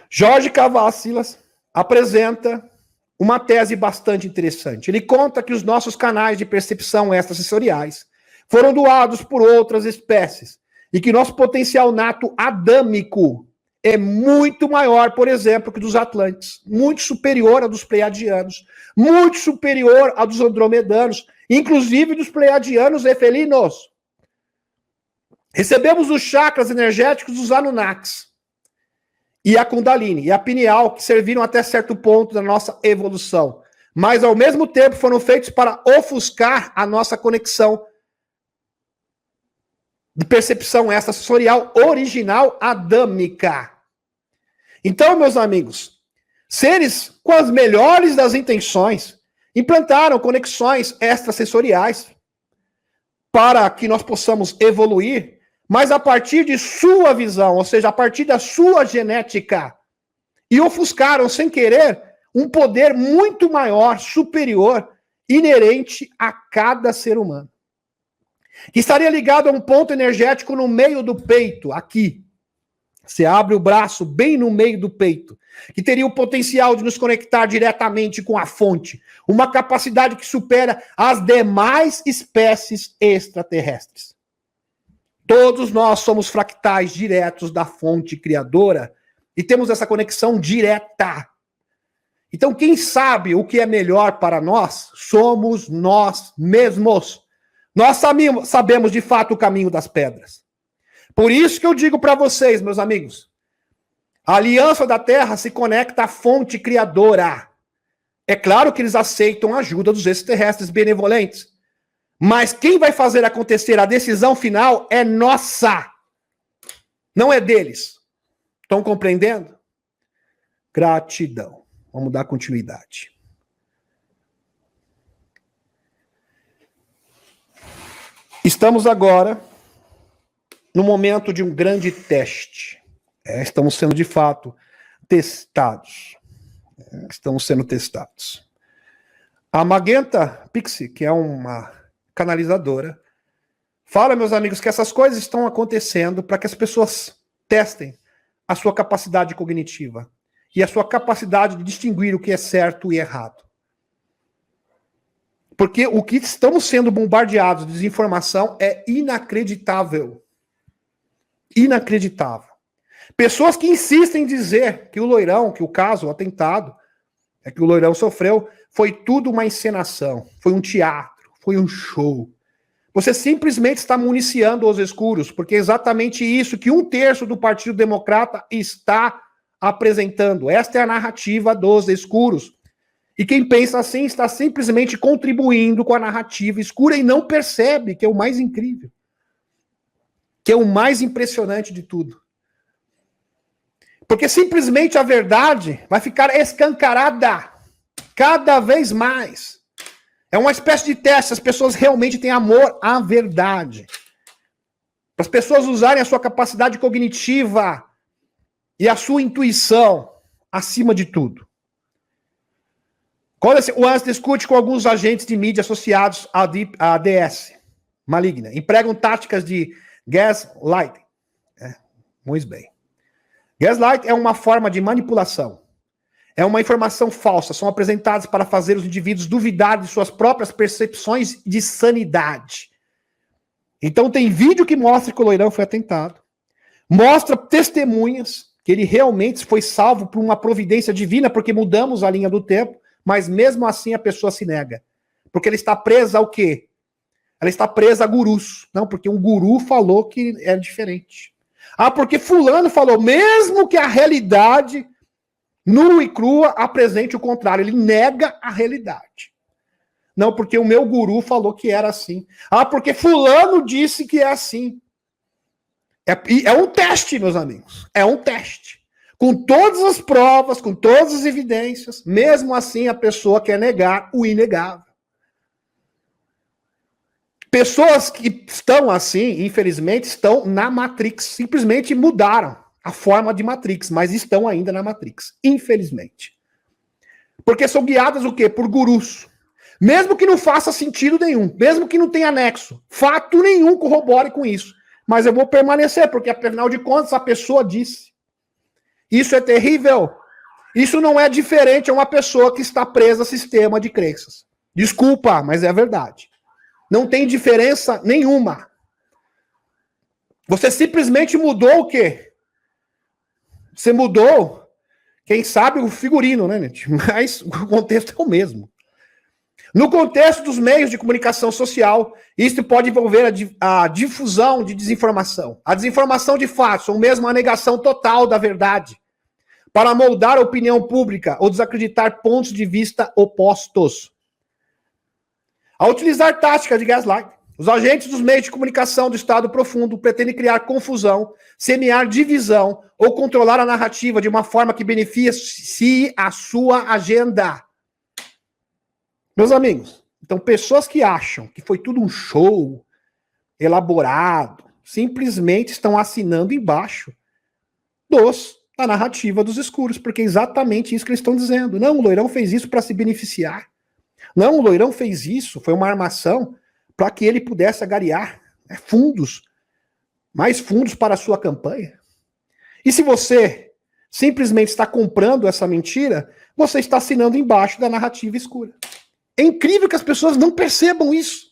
Jorge Cavassilas apresenta uma tese bastante interessante. Ele conta que os nossos canais de percepção extrasensoriais foram doados por outras espécies e que nosso potencial nato adâmico é muito maior, por exemplo, que dos Atlantes, muito superior ao dos Pleiadianos, muito superior ao dos Andromedanos, inclusive dos Pleiadianos e felinos. Recebemos os chakras energéticos dos Anunnakis e a Kundalini e a pineal, que serviram até certo ponto da nossa evolução, mas ao mesmo tempo foram feitos para ofuscar a nossa conexão de percepção extrasensorial original adâmica. Então, meus amigos, seres com as melhores das intenções implantaram conexões extrasensoriais para que nós possamos evoluir, mas a partir de sua visão, ou seja, a partir da sua genética, e ofuscaram, sem querer, um poder muito maior, superior, inerente a cada ser humano. Que estaria ligado a um ponto energético no meio do peito, aqui. Você abre o braço bem no meio do peito, que teria o potencial de nos conectar diretamente com a fonte, uma capacidade que supera as demais espécies extraterrestres. Todos nós somos fractais diretos da fonte criadora e temos essa conexão direta. Então, quem sabe o que é melhor para nós somos nós mesmos. Nós sabemos de fato o caminho das pedras. Por isso que eu digo para vocês, meus amigos, a aliança da Terra se conecta à fonte criadora. É claro que eles aceitam a ajuda dos extraterrestres benevolentes. Mas quem vai fazer acontecer a decisão final é nossa. Não é deles. Estão compreendendo? Gratidão. Vamos dar continuidade. Estamos agora no momento de um grande teste. Estamos sendo, de fato, testados. Estamos sendo testados. A Magenta Pixie, que é uma canalizadora, fala, meus amigos, que essas coisas estão acontecendo para que as pessoas testem a sua capacidade cognitiva e a sua capacidade de distinguir o que é certo e errado. Porque o que estamos sendo bombardeados de desinformação é inacreditável. Inacreditável. Pessoas que insistem em dizer que o Loirão, que o caso, o atentado, que o Loirão sofreu, foi tudo uma encenação, foi um teatro, foi um show. Você simplesmente está municiando os escuros, porque é exatamente isso que 1/3 do Partido Democrata está apresentando. Esta é a narrativa dos escuros. E quem pensa assim está simplesmente contribuindo com a narrativa escura e não percebe, que é o mais incrível, que é o mais impressionante de tudo. Porque simplesmente a verdade vai ficar escancarada cada vez mais. É uma espécie de teste, as pessoas realmente têm amor à verdade. Para as pessoas usarem a sua capacidade cognitiva e a sua intuição acima de tudo. Quando o ANS discute com alguns agentes de mídia associados à DS maligna, empregam táticas de gaslighting. Muito bem. Gaslight é uma forma de manipulação. É uma informação falsa. São apresentadas para fazer os indivíduos duvidar de suas próprias percepções de sanidade. Então tem vídeo que mostra que o Loirão foi atentado. Mostra testemunhas que ele realmente foi salvo por uma providência divina, porque mudamos a linha do tempo, mas mesmo assim a pessoa se nega. Porque ela está presa ao quê? Ela está presa a gurus. Não, porque um guru falou que é diferente. Ah, porque fulano falou, mesmo que a realidade nua e crua apresente o contrário. Ele nega a realidade. Não, porque o meu guru falou que era assim. Ah, porque fulano disse que é assim. É um teste, meus amigos. É um teste. Com todas as provas, com todas as evidências, mesmo assim a pessoa quer negar o inegável. Pessoas que estão assim, infelizmente, estão na Matrix. Simplesmente mudaram a forma de Matrix, mas estão ainda na Matrix. Infelizmente. Porque são guiadas o quê? Por gurus. Mesmo que não faça sentido nenhum. Mesmo que não tenha anexo. Fato nenhum corrobore com isso. Mas eu vou permanecer, porque afinal de contas a pessoa disse. Isso é terrível. Isso não é diferente a uma pessoa que está presa a sistema de crenças. Desculpa, mas é a verdade. Não tem diferença nenhuma. Você simplesmente mudou o quê? Você mudou, quem sabe, o figurino, né, gente? Mas o contexto é o mesmo. No contexto dos meios de comunicação social, isso pode envolver a difusão de desinformação. A desinformação de fatos, ou mesmo a negação total da verdade, para moldar a opinião pública ou desacreditar pontos de vista opostos. Ao utilizar táticas de gaslight, os agentes dos meios de comunicação do Estado profundo pretendem criar confusão, semear divisão ou controlar a narrativa de uma forma que beneficie a sua agenda. Meus amigos, então pessoas que acham que foi tudo um show elaborado, simplesmente estão assinando embaixo da narrativa dos escuros, porque é exatamente isso que eles estão dizendo. Não, o Loirão fez isso para se beneficiar. Não, o Loirão fez isso, foi uma armação para que ele pudesse agariar fundos, mais fundos para a sua campanha. E se você simplesmente está comprando essa mentira, você está assinando embaixo da narrativa escura. É incrível que as pessoas não percebam isso.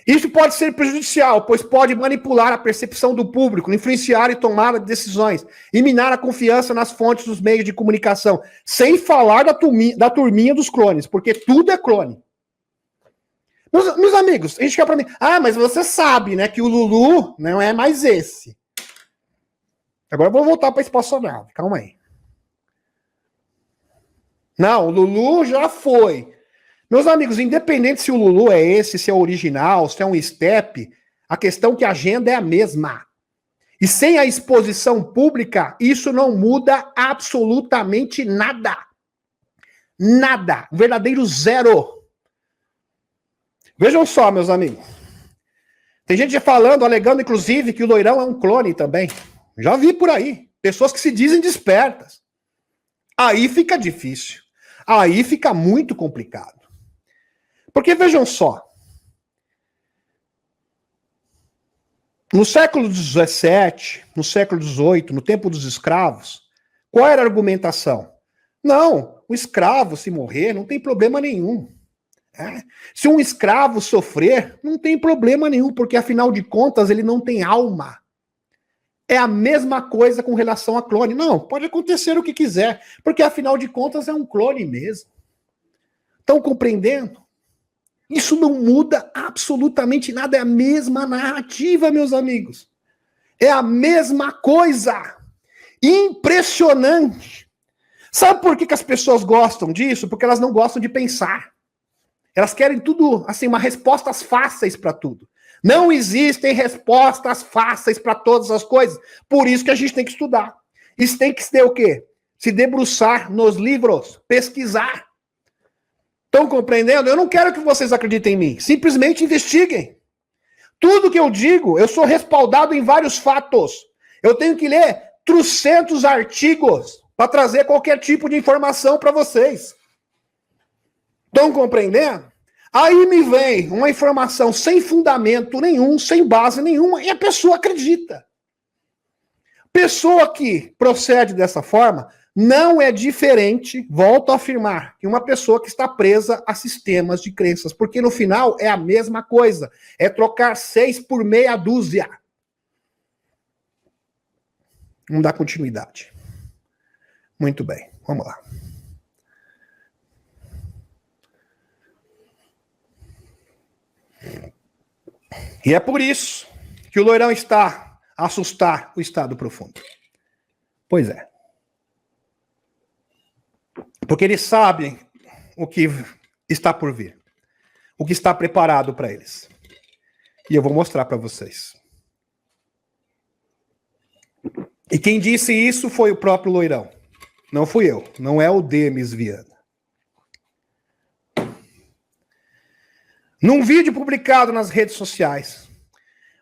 Isso pode ser prejudicial, pois pode manipular a percepção do público, influenciar e tomar decisões, e minar a confiança nas fontes dos meios de comunicação, sem falar da turminha dos clones, porque tudo é clone. Meus amigos, a gente quer pra mim, mas você sabe, né, que o Lulu não é mais esse. Agora eu vou voltar para a espaçonave, calma aí. Não, o Lulu já foi. Meus amigos, independente se o Lulu é esse, se é original, se é um step, a questão é que a agenda é a mesma. E sem a exposição pública, isso não muda absolutamente nada. Nada. Um verdadeiro zero. Vejam só, meus amigos. Tem gente falando, alegando, inclusive, que o Loirão é um clone também. Já vi por aí. Pessoas que se dizem despertas. Aí fica difícil. Aí fica muito complicado. Porque vejam só. No século XVII, no século XVIII, no tempo dos escravos, qual era a argumentação? Não, o escravo, se morrer, não tem problema nenhum. Se um escravo sofrer, não tem problema nenhum, porque afinal de contas ele não tem alma. É a mesma coisa com relação a clone. Não, pode acontecer o que quiser, porque afinal de contas é um clone mesmo. Estão compreendendo? Isso não muda absolutamente nada, é a mesma narrativa, meus amigos. É a mesma coisa. Impressionante. Sabe por que as pessoas gostam disso? Porque elas não gostam de pensar. Elas querem tudo, assim, uma respostas fáceis para tudo. Não existem respostas fáceis para todas as coisas. Por isso que a gente tem que estudar. Isso tem que ser o quê? Se debruçar nos livros, pesquisar. Estão compreendendo? Eu não quero que vocês acreditem em mim. Simplesmente investiguem. Tudo que eu digo, eu sou respaldado em vários fatos. Eu tenho que ler trocentos artigos para trazer qualquer tipo de informação para vocês. Estão compreendendo? Aí me vem uma informação sem fundamento nenhum, sem base nenhuma, e a pessoa acredita. Pessoa que procede dessa forma não é diferente, volto a afirmar, que uma pessoa que está presa a sistemas de crenças, porque no final é a mesma coisa, é trocar 6 por meia dúzia. Não dá continuidade. Muito bem, vamos lá. E é por isso que o Loirão está a assustar o Estado profundo. Pois é. Porque eles sabem o que está por vir. O que está preparado para eles. E eu vou mostrar para vocês. E quem disse isso foi o próprio Loirão. Não fui eu. Não é o Demis Viana. Num vídeo publicado nas redes sociais,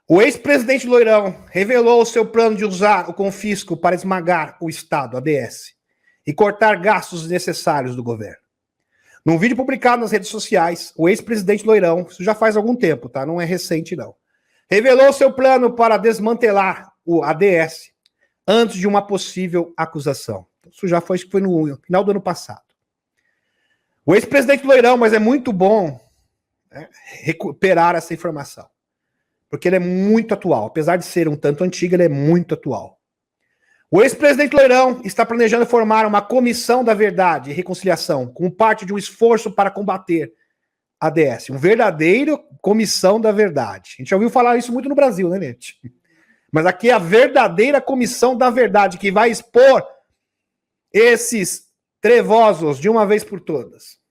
o ex-presidente Loirão revelou o seu plano de usar o confisco para esmagar o Estado, ADS, e cortar gastos desnecessários do governo. Num vídeo publicado nas redes sociais, o ex-presidente Loirão, isso já faz algum tempo, tá? Não é recente, não. Revelou seu plano para desmantelar o ADS antes de uma possível acusação. Isso já foi no final do ano passado. O ex-presidente Loirão, mas é muito bom recuperar essa informação. Porque ele é muito atual. Apesar de ser um tanto antigo, ele é muito atual. O ex-presidente Loirão está planejando formar uma comissão da verdade e reconciliação como parte de um esforço para combater a ADS. Um verdadeiro comissão da verdade. A gente já ouviu falar isso muito no Brasil, né, gente? Mas aqui é a verdadeira comissão da verdade que vai expor esses trevosos de uma vez por todas.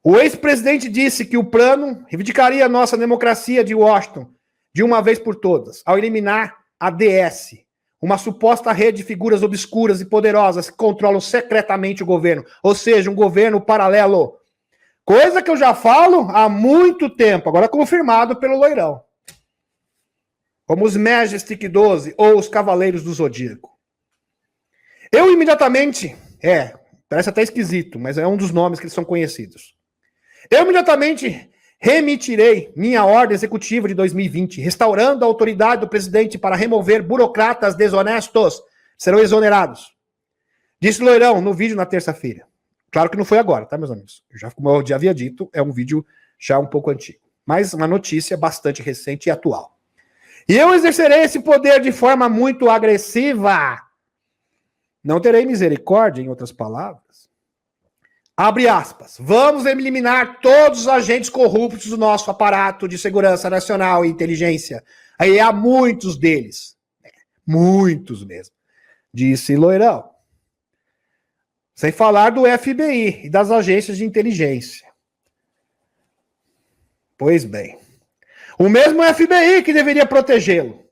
O ex-presidente disse que o plano reivindicaria a nossa democracia de Washington de uma vez por todas, ao eliminar a ADS, uma suposta rede de figuras obscuras e poderosas que controlam secretamente o governo, ou seja, um governo paralelo. Coisa que eu já falo há muito tempo, agora confirmado pelo Loirão. Como os Majestic 12 ou os Cavaleiros do Zodíaco. Eu imediatamente, parece até esquisito, mas é um dos nomes que eles são conhecidos. Eu imediatamente remitirei minha ordem executiva de 2020, restaurando a autoridade do presidente para remover burocratas desonestos. Serão exonerados. Disse Loirão no vídeo na terça-feira. Claro que não foi agora, tá, meus amigos? Como eu já havia dito, é um vídeo já um pouco antigo. Mas uma notícia bastante recente e atual. E eu exercerei esse poder de forma muito agressiva. Não terei misericórdia, em outras palavras. Abre aspas. Vamos eliminar todos os agentes corruptos do nosso aparato de segurança nacional e inteligência. Aí há muitos deles. Muitos mesmo. Disse Loirão. Sem falar do FBI e das agências de inteligência. Pois bem. O mesmo FBI que deveria protegê-lo.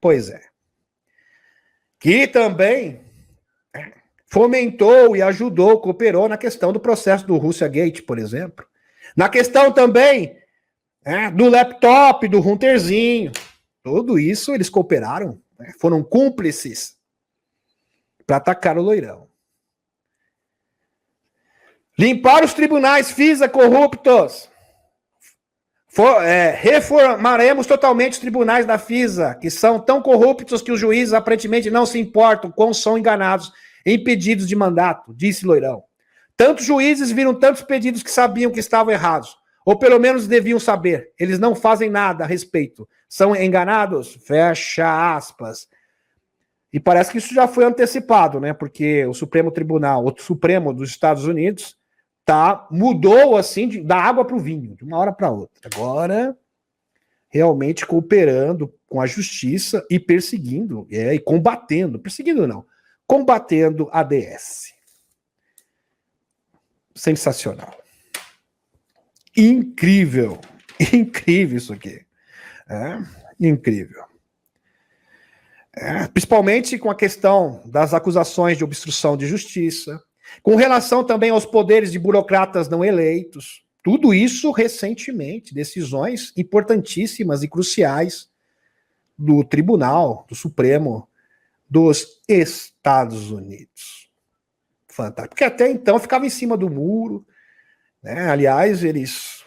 Pois é. Que também fomentou e ajudou, cooperou na questão do processo do Russiagate, por exemplo. Na questão também do laptop, do Hunterzinho. Tudo isso eles cooperaram, né? Foram cúmplices para atacar o Loirão. Limpar os tribunais FISA corruptos. Reformaremos totalmente os tribunais da FISA, que são tão corruptos que os juízes aparentemente não se importam quão são enganados em pedidos de mandato, disse Loirão. Tantos juízes viram tantos pedidos que sabiam que estavam errados, ou pelo menos deviam saber. Eles não fazem nada a respeito. São enganados? Fecha aspas. E parece que isso já foi antecipado, né? Porque o Supremo Tribunal, o Supremo dos Estados Unidos, mudou assim da água para o vinho, de uma hora para outra. Agora, realmente cooperando com a justiça e perseguindo, e combatendo, perseguindo não, combatendo a DS. Sensacional. Incrível. Incrível isso aqui. Incrível. Principalmente com a questão das acusações de obstrução de justiça, com relação também aos poderes de burocratas não eleitos. Tudo isso recentemente, decisões importantíssimas e cruciais do Tribunal, do Supremo dos Estados Unidos. Fantástico. Porque até então ficava em cima do muro, né? Aliás, eles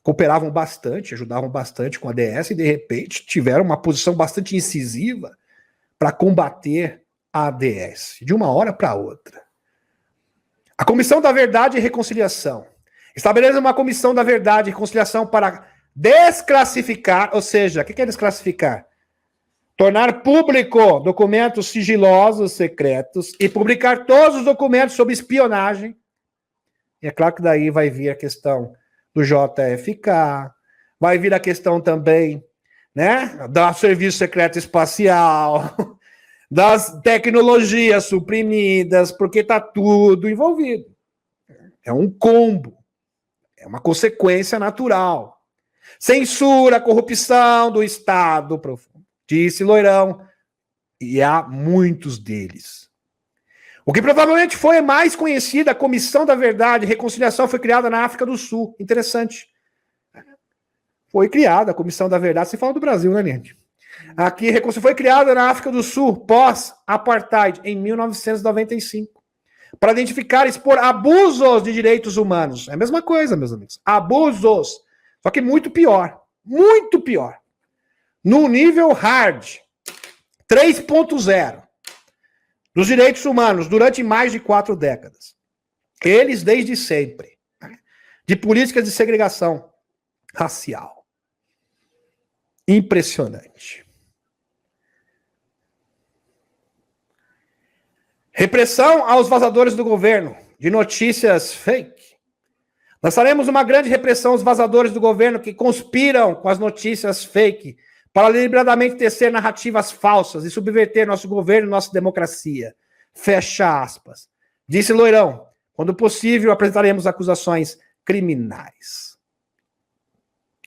cooperavam bastante, ajudavam bastante com a DS e, de repente, tiveram uma posição bastante incisiva para combater a ADS, de uma hora para outra. A Comissão da Verdade e Reconciliação estabelece uma Comissão da Verdade e Reconciliação para desclassificar, ou seja, o que é desclassificar? Tornar público documentos sigilosos, secretos, e publicar todos os documentos sobre espionagem. E é claro que daí vai vir a questão do JFK, vai vir a questão também, né, do Serviço Secreto Espacial, das tecnologias suprimidas, porque está tudo envolvido. É um combo, é uma consequência natural. Censura, corrupção do Estado profundo, disse Loirão, e há muitos deles. O que provavelmente foi mais conhecida, a Comissão da Verdade e Reconciliação, foi criada na África do Sul. Interessante. Foi criada a Comissão da Verdade, você fala do Brasil, né, gente? Aqui foi criada na África do Sul, pós-apartheid, em 1995, para identificar e expor abusos de direitos humanos. É a mesma coisa, meus amigos. Abusos. Só que muito pior. Muito pior. No nível hard. 3.0. Dos direitos humanos, durante mais de 4 décadas. Eles desde sempre. De políticas de segregação racial. Impressionante. Repressão aos vazadores do governo de notícias fake. Lançaremos uma grande repressão aos vazadores do governo que conspiram com as notícias fake para deliberadamente tecer narrativas falsas e subverter nosso governo e nossa democracia. Fecha aspas. Disse Loirão. Quando possível, apresentaremos acusações criminais.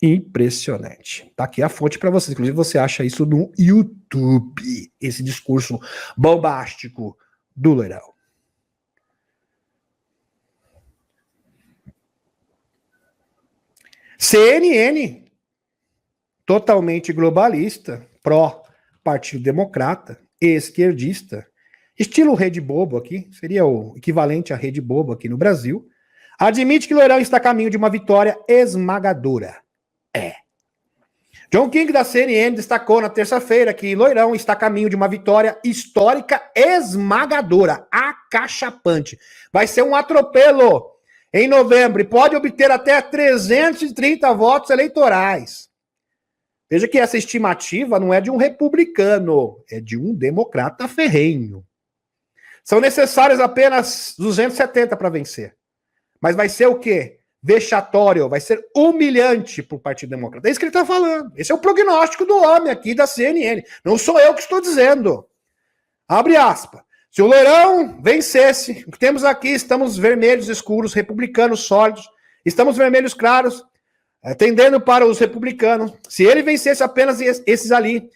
Impressionante. Tá aqui a fonte para vocês. Inclusive, você acha isso no YouTube. Esse discurso bombástico do Loirão. CNN, totalmente globalista, pró-Partido Democrata, esquerdista, estilo Rede Bobo aqui, seria o equivalente à Rede Bobo aqui no Brasil, admite que Loirão está a caminho de uma vitória esmagadora. John King, da CNN, destacou na terça-feira que Loirão está a caminho de uma vitória histórica esmagadora, acachapante. Vai ser um atropelo em novembro e pode obter até 330 votos eleitorais. Veja que essa estimativa não é de um republicano, é de um democrata ferrenho. São necessários apenas 270 para vencer. Mas vai ser o quê? Vexatório, vai ser humilhante para o Partido Democrata. É isso que ele está falando. Esse é o prognóstico do homem aqui da CNN. Não sou eu que estou dizendo. Abre aspas. Se o Loirão vencesse, o que temos aqui, estamos vermelhos escuros, republicanos sólidos, estamos vermelhos claros, tendendo para os republicanos. Se ele vencesse apenas esses ali,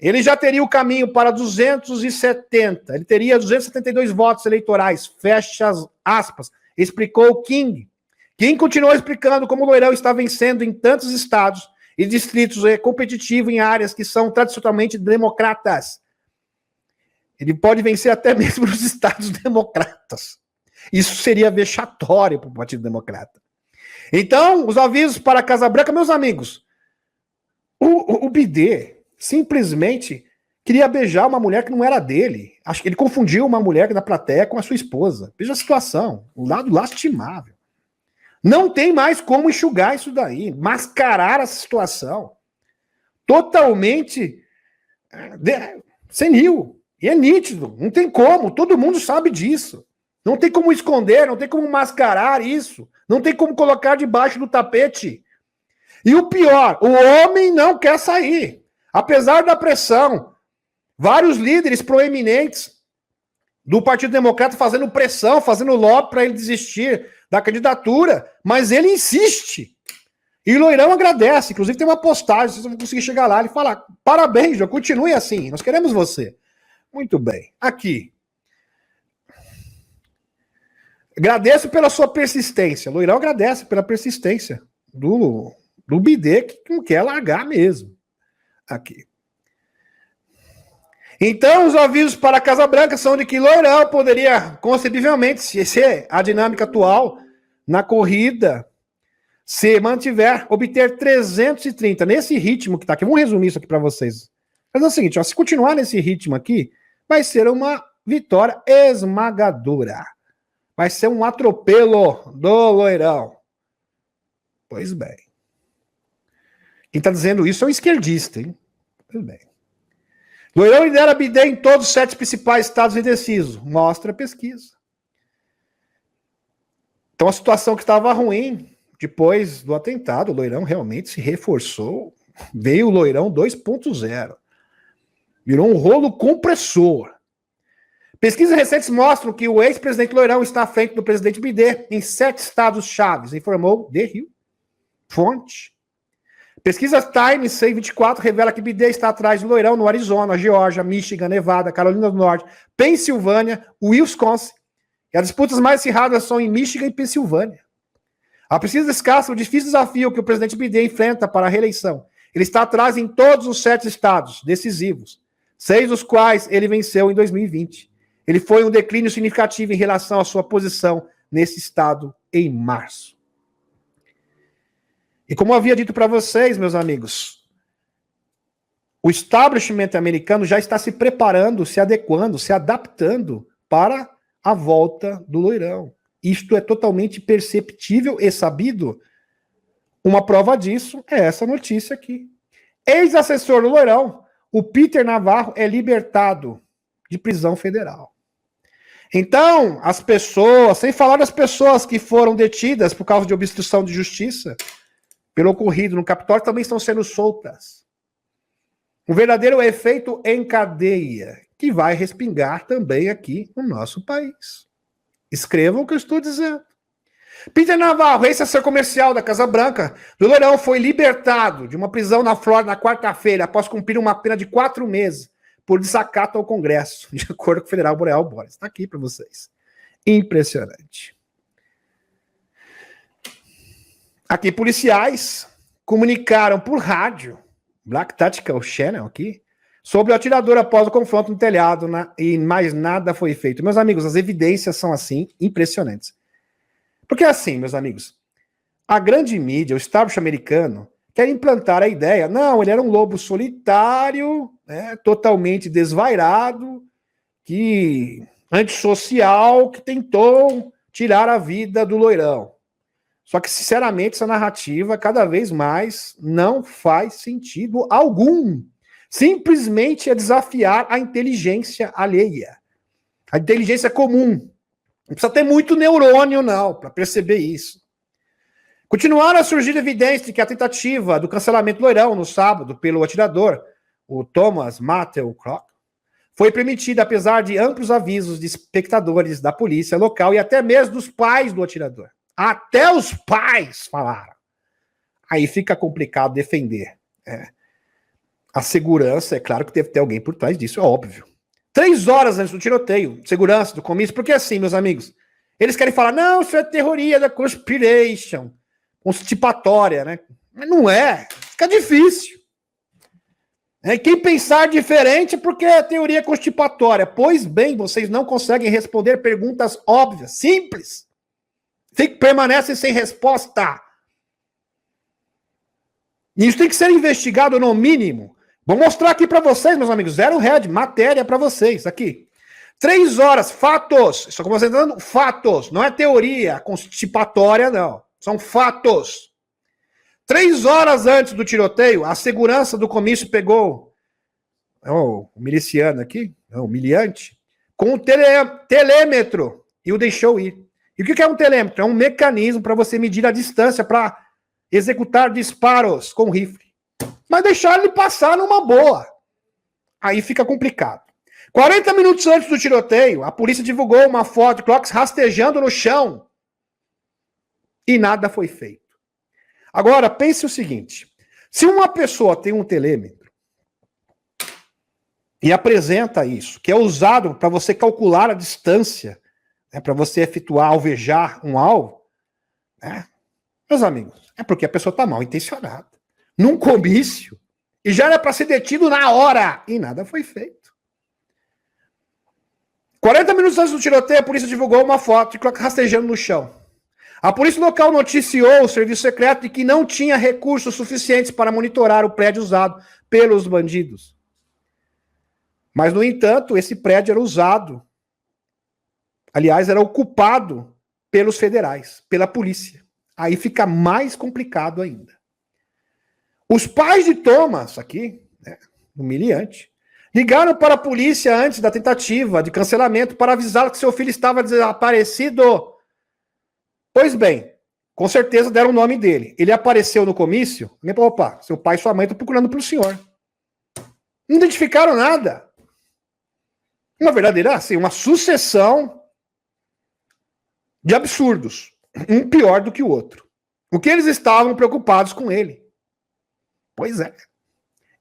ele já teria o caminho para 270, ele teria 272 votos eleitorais, fecha as aspas, explicou King. King continuou explicando como o Loirão está vencendo em tantos estados e distritos competitivo em áreas que são tradicionalmente democratas. Ele pode vencer até mesmo nos estados democratas. Isso seria vexatório para o Partido Democrata. Então, os avisos para a Casa Branca, meus amigos, o Bidê simplesmente queria beijar uma mulher que não era dele. Acho que ele confundiu uma mulher da plateia com a sua esposa. Veja a situação, o lado lastimável. Não tem mais como enxugar isso daí, mascarar essa situação. Totalmente senil. E é nítido, não tem como, todo mundo sabe disso. Não tem como esconder, não tem como mascarar isso. Não tem como colocar debaixo do tapete. E o pior, o homem não quer sair. Apesar da pressão, vários líderes proeminentes do Partido Democrata fazendo pressão, fazendo lobby para ele desistir da candidatura, mas ele insiste. E o Loirão agradece, inclusive tem uma postagem, vocês vão conseguir chegar lá, ele fala, parabéns, João, continue assim, nós queremos você. Muito bem, aqui. Agradeço pela sua persistência, o Loirão agradece pela persistência do Bidê, que não quer largar mesmo. Aqui. Então, os avisos para a Casa Branca são de que Loirão poderia, concebivelmente, se a dinâmica atual na corrida se mantiver, obter 330, nesse ritmo que está aqui. Vamos resumir isso aqui para vocês. Mas é o seguinte, ó, se continuar nesse ritmo aqui, vai ser uma vitória esmagadora. Vai ser um atropelo do Loirão. Pois bem. Quem está dizendo isso é um esquerdista, hein? Pois bem. Loirão lidera Bidê em todos os 7 principais estados indecisos. Mostra a pesquisa. Então, a situação que estava ruim, depois do atentado, o Loirão realmente se reforçou. Veio o Loirão 2.0. Virou um rolo compressor. Pesquisas recentes mostram que o ex-presidente Loirão está à frente do presidente Bidê em 7 estados chaves, informou The Hill. Fonte. Pesquisa Times 124 revela que Bidê está atrás do Loirão no Arizona, Geórgia, Michigan, Nevada, Carolina do Norte, Pensilvânia, Wisconsin. E as disputas mais acirradas são em Michigan e Pensilvânia. A pesquisa descasca o difícil desafio que o presidente Bidê enfrenta para a reeleição. Ele está atrás em todos os 7 estados decisivos, 6 dos quais ele venceu em 2020. Ele foi um declínio significativo em relação à sua posição nesse estado em março. E como eu havia dito para vocês, meus amigos, o establishment americano já está se preparando, se adequando, se adaptando para a volta do Loirão. Isto é totalmente perceptível e sabido. Uma prova disso é essa notícia aqui. Ex-assessor do Loirão, o Peter Navarro, é libertado de prisão federal. Então, as pessoas, sem falar das pessoas que foram detidas por causa de obstrução de justiça, pelo ocorrido no Capitólio, também estão sendo soltas. Um verdadeiro efeito em cadeia, que vai respingar também aqui no nosso país. Escrevam o que eu estou dizendo. Peter Navarro, ex-assessor comercial da Casa Branca do Loirão, foi libertado de uma prisão na Flórida na quarta-feira, após cumprir uma pena de 4 meses por desacato ao Congresso, de acordo com o federal Boreal Boris. Está aqui para vocês. Impressionante. Aqui, policiais comunicaram por rádio, Black Tactical Channel aqui, sobre o atirador após o confronto no telhado, e mais nada foi feito. Meus amigos, as evidências são assim, impressionantes. Porque assim, meus amigos, a grande mídia, o establishment americano, quer implantar a ideia, não, ele era um lobo solitário, né, totalmente desvairado, que antissocial, que tentou tirar a vida do Loirão. Só que, sinceramente, essa narrativa, cada vez mais, não faz sentido algum. Simplesmente é desafiar a inteligência alheia. A inteligência comum. Não precisa ter muito neurônio, não, para perceber isso. Continuaram a surgir evidências de que a tentativa do cancelamento do Loirão no sábado pelo atirador, o Thomas Matthew Crock, foi permitida apesar de amplos avisos de espectadores da polícia local e até mesmo dos pais do atirador. Até os pais falaram. Aí fica complicado defender. a segurança, é claro que deve ter alguém por trás disso, é óbvio. 3 horas antes do tiroteio, segurança do comício, porque assim, meus amigos, eles querem falar, não, isso é teoria da conspiration, constipatória, né? Mas não é, fica difícil. Quem pensar diferente porque é teoria constipatória. Pois bem, vocês não conseguem responder perguntas óbvias, simples. Permanecem sem resposta. Isso tem que ser investigado no mínimo. Vou mostrar aqui para vocês, meus amigos. Zero Red, matéria para vocês. Aqui. 3 horas, fatos. Estou considerando fatos. Não é teoria constipatória, não. São fatos. 3 horas antes do tiroteio, a segurança do comício pegou o miliciano aqui, o miliante, com o telêmetro e o deixou ir. E o que é um telêmetro? É um mecanismo para você medir a distância para executar disparos com rifle. Mas deixaram ele passar numa boa. Aí fica complicado. 40 minutos antes do tiroteio, a polícia divulgou uma foto de Clocks rastejando no chão. E nada foi feito. Agora, pense o seguinte. Se uma pessoa tem um telêmetro e apresenta isso, que é usado para você calcular a distância, para você efetuar, alvejar um alvo, meus amigos, é porque a pessoa está mal intencionada. Num comício, e já era para ser detido na hora, e nada foi feito. 40 minutos antes do tiroteio, a polícia divulgou uma foto de Clocks rastejando no chão. A polícia local noticiou o serviço secreto de que não tinha recursos suficientes para monitorar o prédio usado pelos bandidos. Mas, no entanto, esse prédio era usado, aliás, era ocupado pelos federais, pela polícia. Aí fica mais complicado ainda. Os pais de Thomas, aqui, humilhante, ligaram para a polícia antes da tentativa de cancelamento para avisar que seu filho estava desaparecido. Pois bem, com certeza deram o nome dele. Ele apareceu no comício, opa, seu pai e sua mãe estão procurando pelo senhor. Não identificaram nada. Uma verdadeira, assim, uma sucessão de absurdos. Um pior do que o outro. O que eles estavam preocupados com ele. Pois é.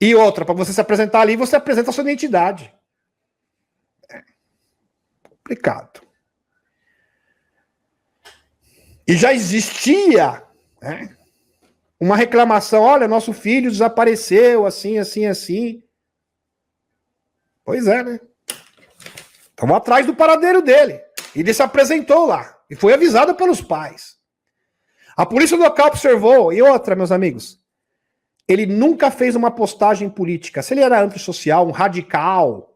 E outra, para você se apresentar ali, você apresenta a sua identidade. É complicado. E já existia uma reclamação, olha, nosso filho desapareceu, assim, assim, assim. Pois é, né? Estamos atrás do paradeiro dele. E ele se apresentou lá. E foi avisado pelos pais. A polícia local observou. E outra, meus amigos, ele nunca fez uma postagem política. Se ele era antissocial, um radical,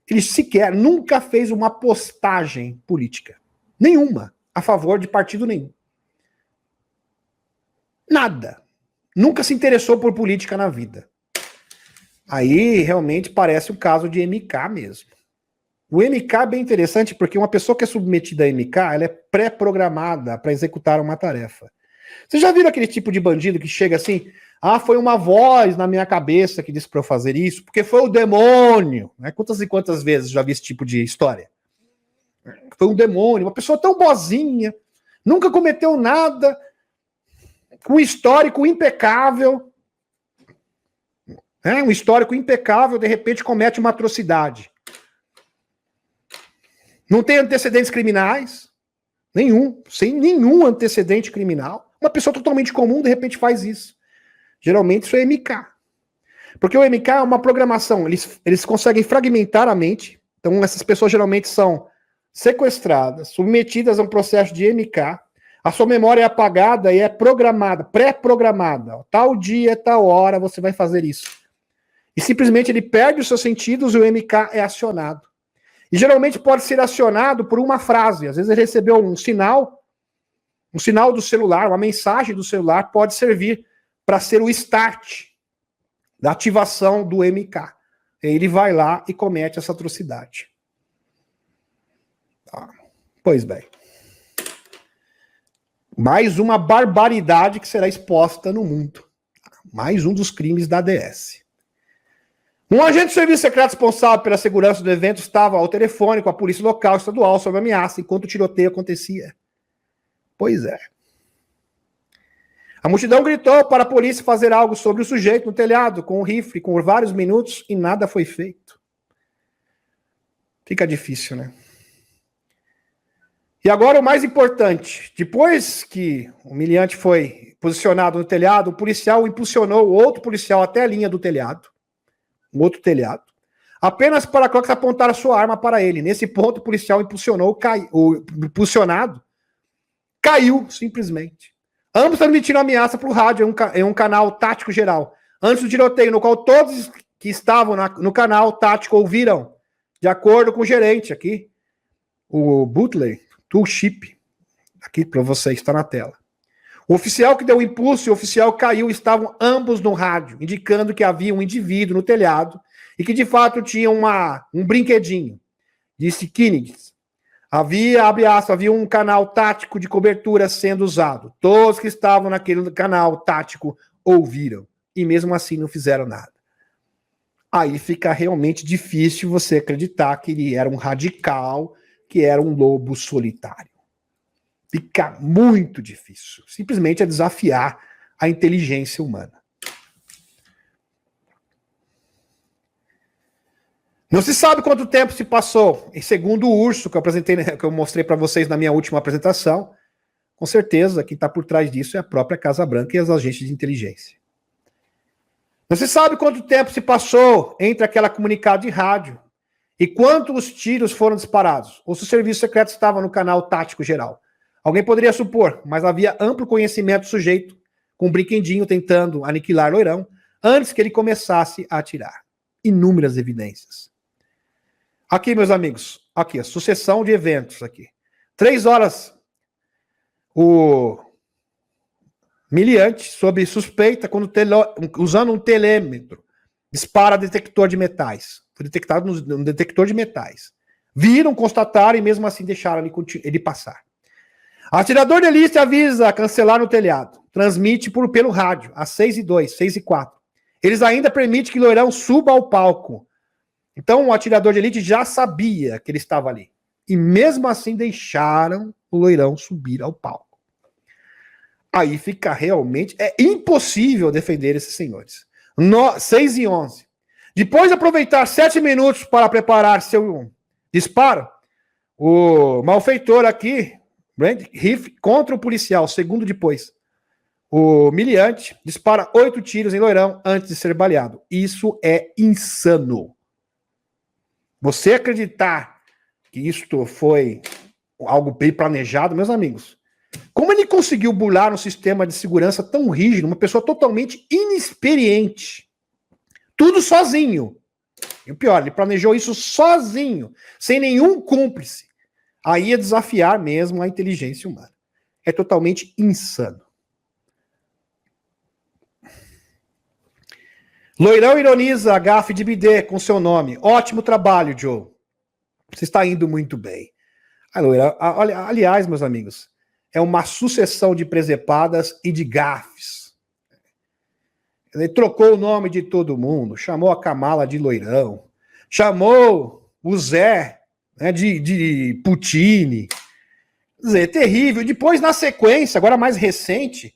ele sequer nunca fez uma postagem política. Nenhuma. A favor de partido nenhum. Nada. Nunca se interessou por política na vida. Aí realmente parece o caso de MK mesmo. O MK é bem interessante porque uma pessoa que é submetida a MK, ela é pré-programada para executar uma tarefa. Vocês já viram aquele tipo de bandido que chega assim, foi uma voz na minha cabeça que disse para eu fazer isso, porque foi o demônio. Quantas e quantas vezes já vi esse tipo de história? Foi um demônio, uma pessoa tão boazinha, nunca cometeu nada, com histórico impecável, um histórico impecável, de repente comete uma atrocidade. Não tem antecedentes criminais, sem nenhum antecedente criminal. Uma pessoa totalmente comum, de repente faz isso. Geralmente isso é MK. Porque o MK é uma programação, eles conseguem fragmentar a mente, então essas pessoas geralmente são sequestradas, submetidas a um processo de MK, a sua memória é apagada e é programada, pré-programada. Tal dia, tal hora você vai fazer isso. E simplesmente ele perde os seus sentidos e o MK é acionado. E geralmente pode ser acionado por uma frase. Às vezes ele recebeu um sinal do celular, uma mensagem do celular pode servir para ser o start da ativação do MK. Ele vai lá e comete essa atrocidade. Pois bem. Mais uma barbaridade que será exposta no mundo. Mais um dos crimes da DS. Um agente do serviço secreto responsável pela segurança do evento estava ao telefone com a polícia local estadual sob ameaça enquanto o tiroteio acontecia. Pois é. A multidão gritou para a polícia fazer algo sobre o sujeito no telhado, com um rifle, por vários minutos, e nada foi feito. Fica difícil, né? E agora o mais importante. Depois que o humilhante foi posicionado no telhado, o policial impulsionou o outro policial até a linha do telhado, um outro telhado, apenas para que Crocs apontar a sua arma para ele. Nesse ponto, o policial o impulsionado caiu, simplesmente. Ambos transmitiram ameaça para o rádio em um canal tático geral. Antes do tiroteio, no qual todos que estavam no canal tático ouviram, de acordo com o gerente aqui, o Butler, Toolship, aqui para você, está na tela. O oficial que deu o impulso e o oficial caiu, estavam ambos no rádio, indicando que havia um indivíduo no telhado e que de fato tinha um brinquedinho. Disse Kennedy. Abre aspas, havia um canal tático de cobertura sendo usado. Todos que estavam naquele canal tático ouviram. E mesmo assim não fizeram nada. Aí fica realmente difícil você acreditar que ele era um radical, que era um lobo solitário. Fica muito difícil. Simplesmente é desafiar a inteligência humana. Não se sabe quanto tempo se passou. E segundo o Urso, que eu mostrei para vocês na minha última apresentação, com certeza quem está por trás disso é a própria Casa Branca e as agências de inteligência. Não se sabe quanto tempo se passou entre aquela comunicado de rádio e quantos tiros foram disparados, ou se o serviço secreto estava no canal tático geral. Alguém poderia supor, mas havia amplo conhecimento do sujeito, com um brinquedinho tentando aniquilar Loirão, antes que ele começasse a atirar. Inúmeras evidências. Aqui, meus amigos, aqui, a sucessão de eventos aqui. 3 horas, o miliante, sob suspeita, usando um telêmetro, dispara detector de metais. Foi detectado no detector de metais. Viram, constataram e mesmo assim deixaram ele passar. Atirador de elite avisa cancelar no telhado. Transmite pelo rádio, às 6h02, 6h04. Eles ainda permitem que Loirão suba ao palco. Então o atirador de elite já sabia que ele estava ali. E mesmo assim deixaram o Loirão subir ao palco. Aí fica realmente... É impossível defender esses senhores. 6h11. Depois de aproveitar 7 minutos para preparar seu disparo, o malfeitor aqui, Brand Riff, contra o policial, segundo depois. O humilhante dispara 8 tiros em Loirão antes de ser baleado. Isso é insano. Você acreditar que isto foi algo bem planejado, meus amigos, como ele conseguiu burlar um sistema de segurança tão rígido, uma pessoa totalmente inexperiente, tudo sozinho. E o pior, ele planejou isso sozinho, sem nenhum cúmplice. Aí é desafiar mesmo a inteligência humana. É totalmente insano. Loirão ironiza a gafe de bidê com seu nome. Ótimo trabalho, Joe. Você está indo muito bem. Aliás, meus amigos, é uma sucessão de presepadas e de gafes. Ele trocou o nome de todo mundo, chamou a Kamala de Loirão, chamou o Zé, né, de Putin. Quer dizer, terrível. Depois, na sequência, agora mais recente,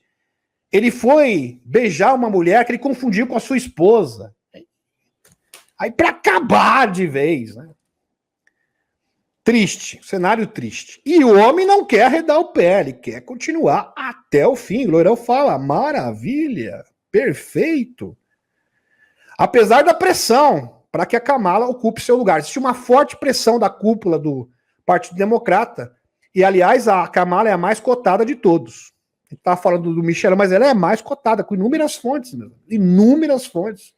ele foi beijar uma mulher que ele confundiu com a sua esposa. Aí, para acabar de vez, né? Triste, cenário triste. E o homem não quer arredar o pé, ele quer continuar até o fim. O Loirão fala, maravilha, perfeito. Apesar da pressão para que a Kamala ocupe seu lugar. Existe uma forte pressão da cúpula do Partido Democrata. E, aliás, a Kamala é a mais cotada de todos. A gente estava falando do Michel, mas ela é a mais cotada, com inúmeras fontes, mesmo. Inúmeras fontes.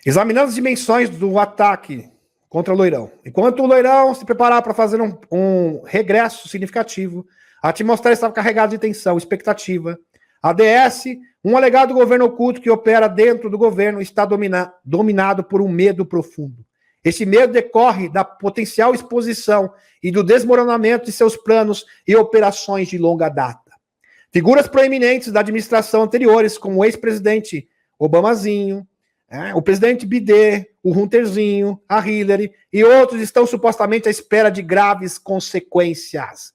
Examinando as dimensões do ataque contra o Loirão. Enquanto o Loirão se preparava para fazer um regresso significativo, a atmosfera estava carregada de tensão, expectativa. A DS, um alegado governo oculto que opera dentro do governo, está dominado por um medo profundo. Esse medo decorre da potencial exposição e do desmoronamento de seus planos e operações de longa data. Figuras proeminentes da administração anteriores, como o ex-presidente Obamazinho, O presidente Bidê, o Hunterzinho, a Hillary e outros estão supostamente à espera de graves consequências.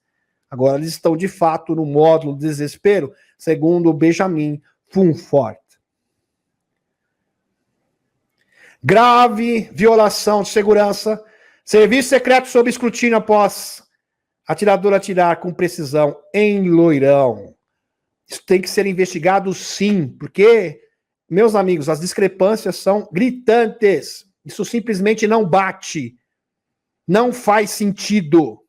Agora eles estão de fato no módulo de desespero, segundo o Benjamin Funfort. Grave violação de segurança. Serviço secreto sob escrutínio após atirador atirar com precisão em Loirão. Isso tem que ser investigado sim, porque, meus amigos, as discrepâncias são gritantes. Isso simplesmente não bate. Não faz sentido.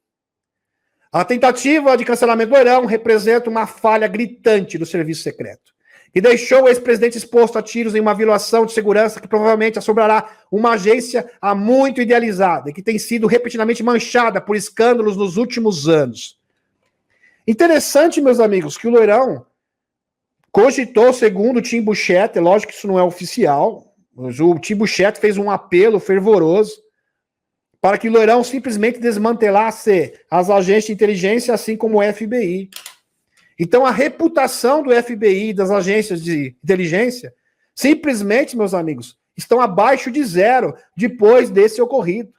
A tentativa de cancelamento do Loirão representa uma falha gritante do serviço secreto, que deixou o ex-presidente exposto a tiros em uma violação de segurança que provavelmente assombrará uma agência há muito idealizada e que tem sido repetidamente manchada por escândalos nos últimos anos. Interessante, meus amigos, que o Loirão cogitou, segundo o Tim Burchett, lógico que isso não é oficial, mas o Tim Burchett fez um apelo fervoroso para que o Loirão simplesmente desmantelasse as agências de inteligência, assim como o FBI. Então, a reputação do FBI e das agências de inteligência, simplesmente, meus amigos, estão abaixo de zero depois desse ocorrido.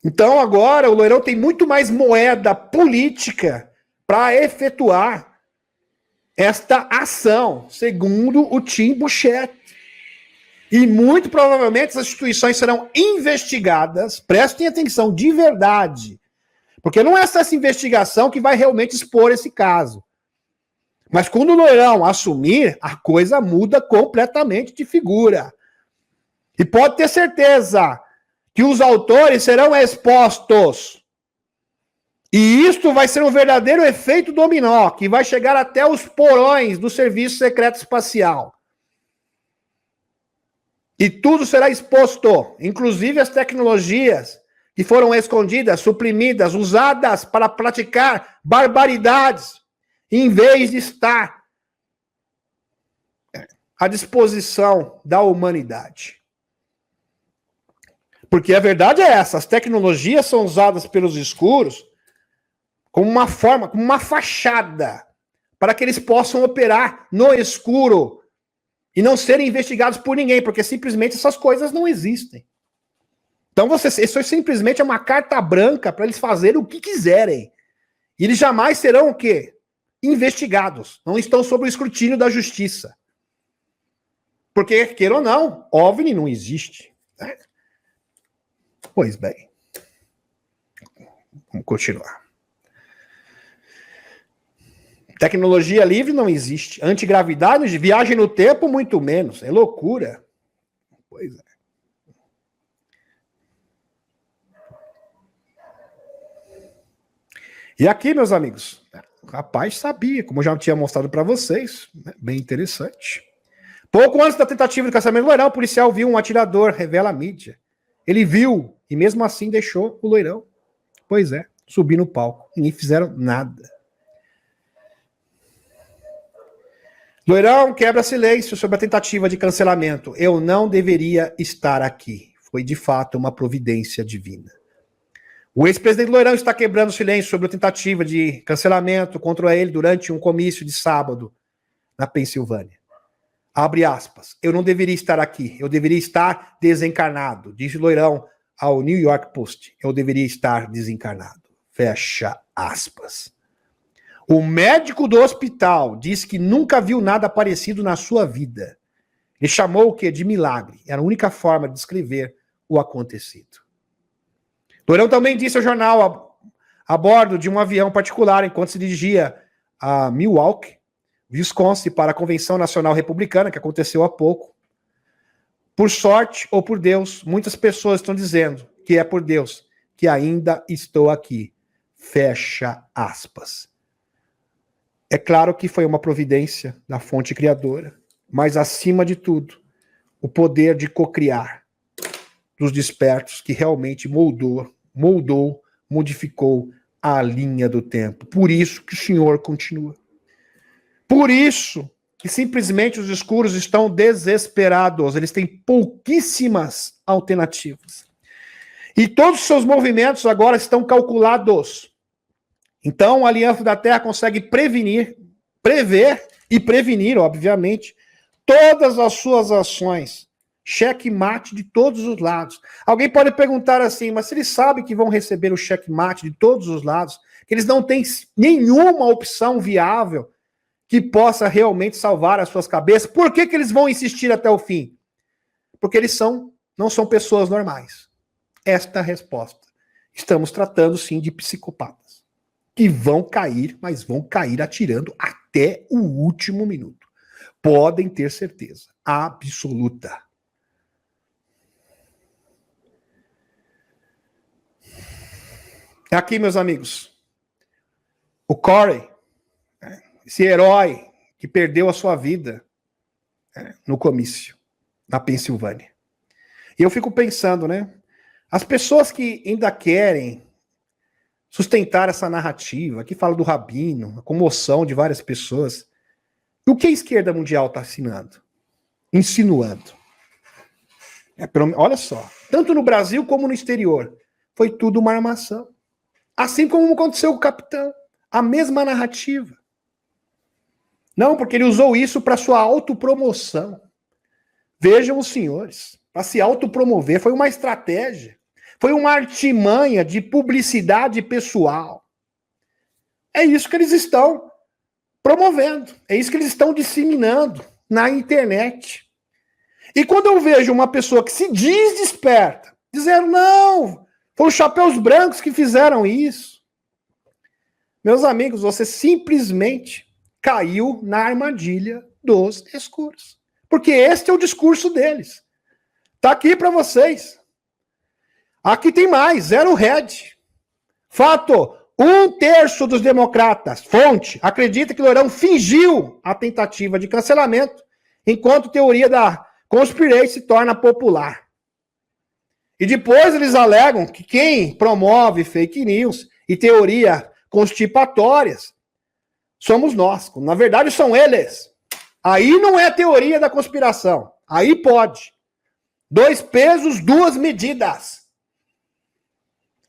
Então, agora, o Loirão tem muito mais moeda política para efetuar esta ação, segundo o Tim Burchett. E muito provavelmente essas instituições serão investigadas, prestem atenção, de verdade. Porque não é essa investigação que vai realmente expor esse caso. Mas quando o Loirão assumir, a coisa muda completamente de figura. E pode ter certeza que os autores serão expostos. E isto vai ser um verdadeiro efeito dominó, que vai chegar até os porões do Serviço Secreto Espacial. E tudo será exposto, inclusive as tecnologias que foram escondidas, suprimidas, usadas para praticar barbaridades, em vez de estar à disposição da humanidade. Porque a verdade é essa, as tecnologias são usadas pelos escuros como uma forma, como uma fachada, para que eles possam operar no escuro e não serem investigados por ninguém, porque simplesmente essas coisas não existem. Então, isso simplesmente é uma carta branca para eles fazerem o que quiserem. E eles jamais serão o quê? Investigados. Não estão sob o escrutínio da justiça. Porque, queira ou não, OVNI não existe. Né? Pois bem. Vamos continuar. Tecnologia livre não existe. Antigravidade, viagem no tempo, muito menos. É loucura. Pois é. E aqui, meus amigos, o rapaz sabia, como eu já tinha mostrado para vocês, né? Bem interessante. Pouco antes da tentativa de cancelamento do Loirão, o policial viu um atirador, revela a mídia. Ele viu e mesmo assim deixou o Loirão. Pois é, subir no palco. E nem fizeram nada. Loirão quebra silêncio sobre a tentativa de cancelamento. Eu não deveria estar aqui. Foi de fato uma providência divina. O ex-presidente Loirão está quebrando silêncio sobre a tentativa de cancelamento contra ele durante um comício de sábado na Pensilvânia. Abre aspas. Eu não deveria estar aqui. Eu deveria estar desencarnado, disse Loirão ao New York Post. Eu deveria estar desencarnado. Fecha aspas. O médico do hospital disse que nunca viu nada parecido na sua vida. Ele chamou o quê? De milagre. Era a única forma de descrever o acontecido. Loirão também disse ao jornal a bordo de um avião particular enquanto se dirigia a Milwaukee, Wisconsin, para a Convenção Nacional Republicana, que aconteceu há pouco. Por sorte ou por Deus, muitas pessoas estão dizendo que é por Deus que ainda estou aqui. Fecha aspas. É claro que foi uma providência da fonte criadora, mas acima de tudo, o poder de cocriar dos despertos que realmente moldou, modificou a linha do tempo. Por isso que o Senhor continua. Por isso que simplesmente os escuros estão desesperados. Eles têm pouquíssimas alternativas. E todos os seus movimentos agora estão calculados. Então, a Aliança da Terra consegue prever e prevenir, obviamente, todas as suas ações. Checkmate de todos os lados. Alguém pode perguntar assim, mas se eles sabem que vão receber o checkmate de todos os lados, que eles não têm nenhuma opção viável que possa realmente salvar as suas cabeças, por que eles vão insistir até o fim? Porque eles não são pessoas normais. Esta é a resposta. Estamos tratando, sim, de psicopatas. Que vão cair, mas vão cair atirando até o último minuto. Podem ter certeza. Absoluta. Aqui, meus amigos. O Corey, esse herói que perdeu a sua vida no comício, na Pensilvânia. E eu fico pensando, né? As pessoas que ainda querem sustentar essa narrativa, que fala do Rabino, a comoção de várias pessoas, o que a esquerda mundial está insinuando? Olha só, tanto no Brasil como no exterior, foi tudo uma armação. Assim como aconteceu com o capitão, a mesma narrativa. Não, porque ele usou isso para sua autopromoção. Vejam os senhores, para se autopromover, foi uma estratégia, foi uma artimanha de publicidade pessoal. É isso que eles estão promovendo, é isso que eles estão disseminando na internet. E quando eu vejo uma pessoa que se diz desperta, dizendo, não, foram os chapéus brancos que fizeram isso. Meus amigos, você simplesmente caiu na armadilha dos escuros. Porque este é o discurso deles. Tá aqui para vocês. Aqui tem mais, zero head. Fato, 1/3 dos democratas, fonte, acredita que Lourão fingiu a tentativa de cancelamento, enquanto a teoria da conspiracy se torna popular. E depois eles alegam que quem promove fake news e teoria constipatórias somos nós. Na verdade, são eles. Aí não é teoria da conspiração. Aí pode. 2 pesos, 2 medidas.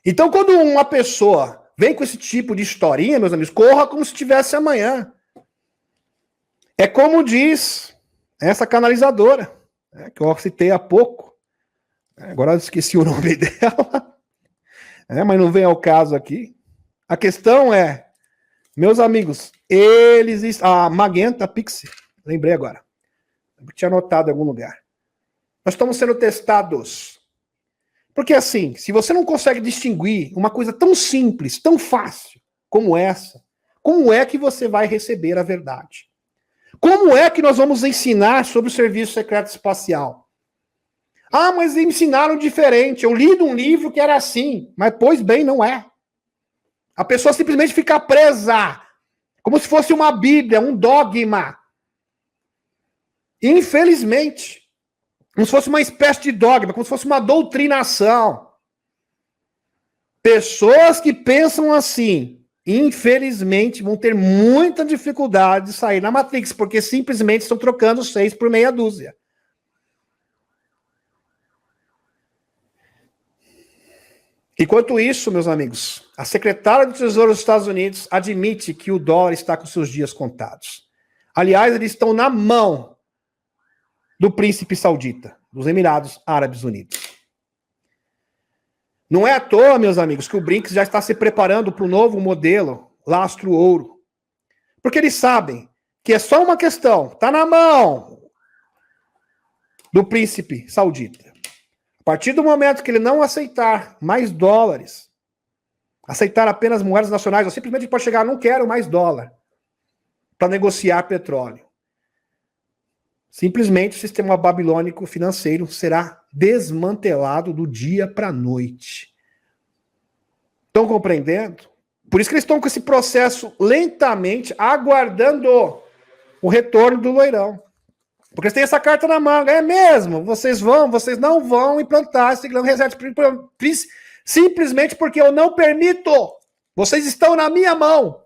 Então, quando uma pessoa vem com esse tipo de historinha, meus amigos, corra como se tivesse amanhã. É como diz essa canalizadora, que eu citei há pouco. Agora eu esqueci o nome dela. Mas não vem ao caso aqui. A questão é, meus amigos, a Magenta Pixie, lembrei agora. Eu tinha anotado em algum lugar. Nós estamos sendo testados. Porque assim, se você não consegue distinguir uma coisa tão simples, tão fácil como essa, como é que você vai receber a verdade? Como é que nós vamos ensinar sobre o serviço secreto espacial? Ah, mas ensinaram diferente. Eu li num livro que era assim. Mas, pois bem, não é. A pessoa simplesmente fica presa. Como se fosse uma Bíblia, um dogma. Infelizmente. Como se fosse uma espécie de dogma, como se fosse uma doutrinação. Pessoas que pensam assim, infelizmente, vão ter muita dificuldade de sair na Matrix, porque simplesmente estão trocando 6 por meia dúzia. Enquanto isso, meus amigos, a secretária do Tesouro dos Estados Unidos admite que o dólar está com seus dias contados. Aliás, eles estão na mão do príncipe saudita, dos Emirados Árabes Unidos. Não é à toa, meus amigos, que o BRICS já está se preparando para o novo modelo lastro-ouro. Porque eles sabem que é só uma questão, está na mão do príncipe saudita. A partir do momento que ele não aceitar mais dólares, aceitar apenas moedas nacionais, ou simplesmente pode chegar, não quero mais dólar para negociar petróleo. Simplesmente o sistema babilônico financeiro será desmantelado do dia para a noite. Estão compreendendo? Por isso que eles estão com esse processo lentamente, aguardando o retorno do Loirão. Porque eles têm essa carta na manga. É mesmo? Vocês não vão implantar esse grão reset simplesmente porque eu não permito. Vocês estão na minha mão.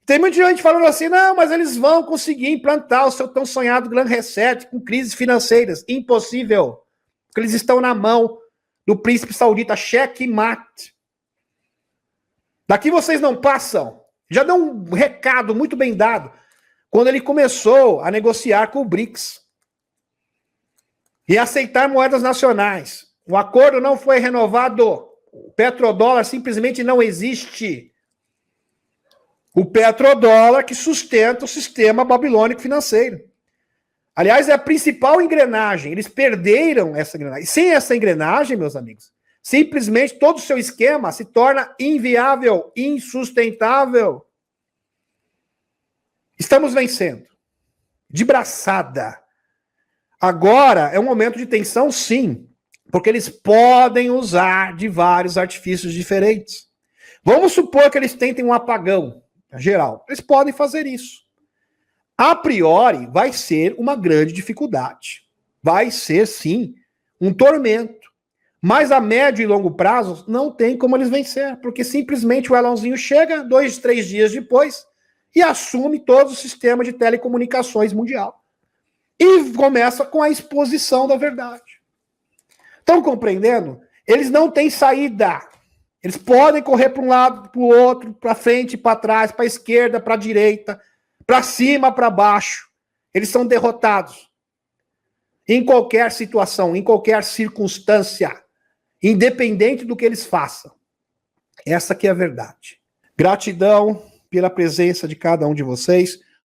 Tem muita gente falando assim, não, mas eles vão conseguir implantar o seu tão sonhado Gran Reset com crises financeiras. Impossível. Porque eles estão na mão do príncipe saudita, checkmate. Daqui vocês não passam. Já deu um recado muito bem dado. quando ele começou a negociar com o BRICS e aceitar moedas nacionais. O acordo não foi renovado. O petrodólar simplesmente não existe. O petrodólar que sustenta o sistema babilônico financeiro. Aliás, é a principal engrenagem. Eles perderam essa engrenagem. Sem essa engrenagem, meus amigos, simplesmente todo o seu esquema se torna inviável, insustentável. Estamos vencendo. De braçada. Agora é um momento de tensão, sim, porque eles podem usar de vários artifícios diferentes. Vamos supor que eles tentem um apagão geral. Eles podem fazer isso. A priori, vai ser uma grande dificuldade. Vai ser, sim, um tormento. Mas a médio e longo prazo, não tem como eles vencer, porque simplesmente o Elãozinho chega 2, 3 dias depois e assume todo o sistema de telecomunicações mundial. E começa com a exposição da verdade. Estão compreendendo? Eles não têm saída. Eles podem correr para um lado, para o outro, para frente, para trás, para a esquerda, para a direita, para cima, para baixo. Eles são derrotados. Em qualquer situação, em qualquer circunstância, independente do que eles façam. Essa que é a verdade. Gratidão pela presença de cada um de vocês.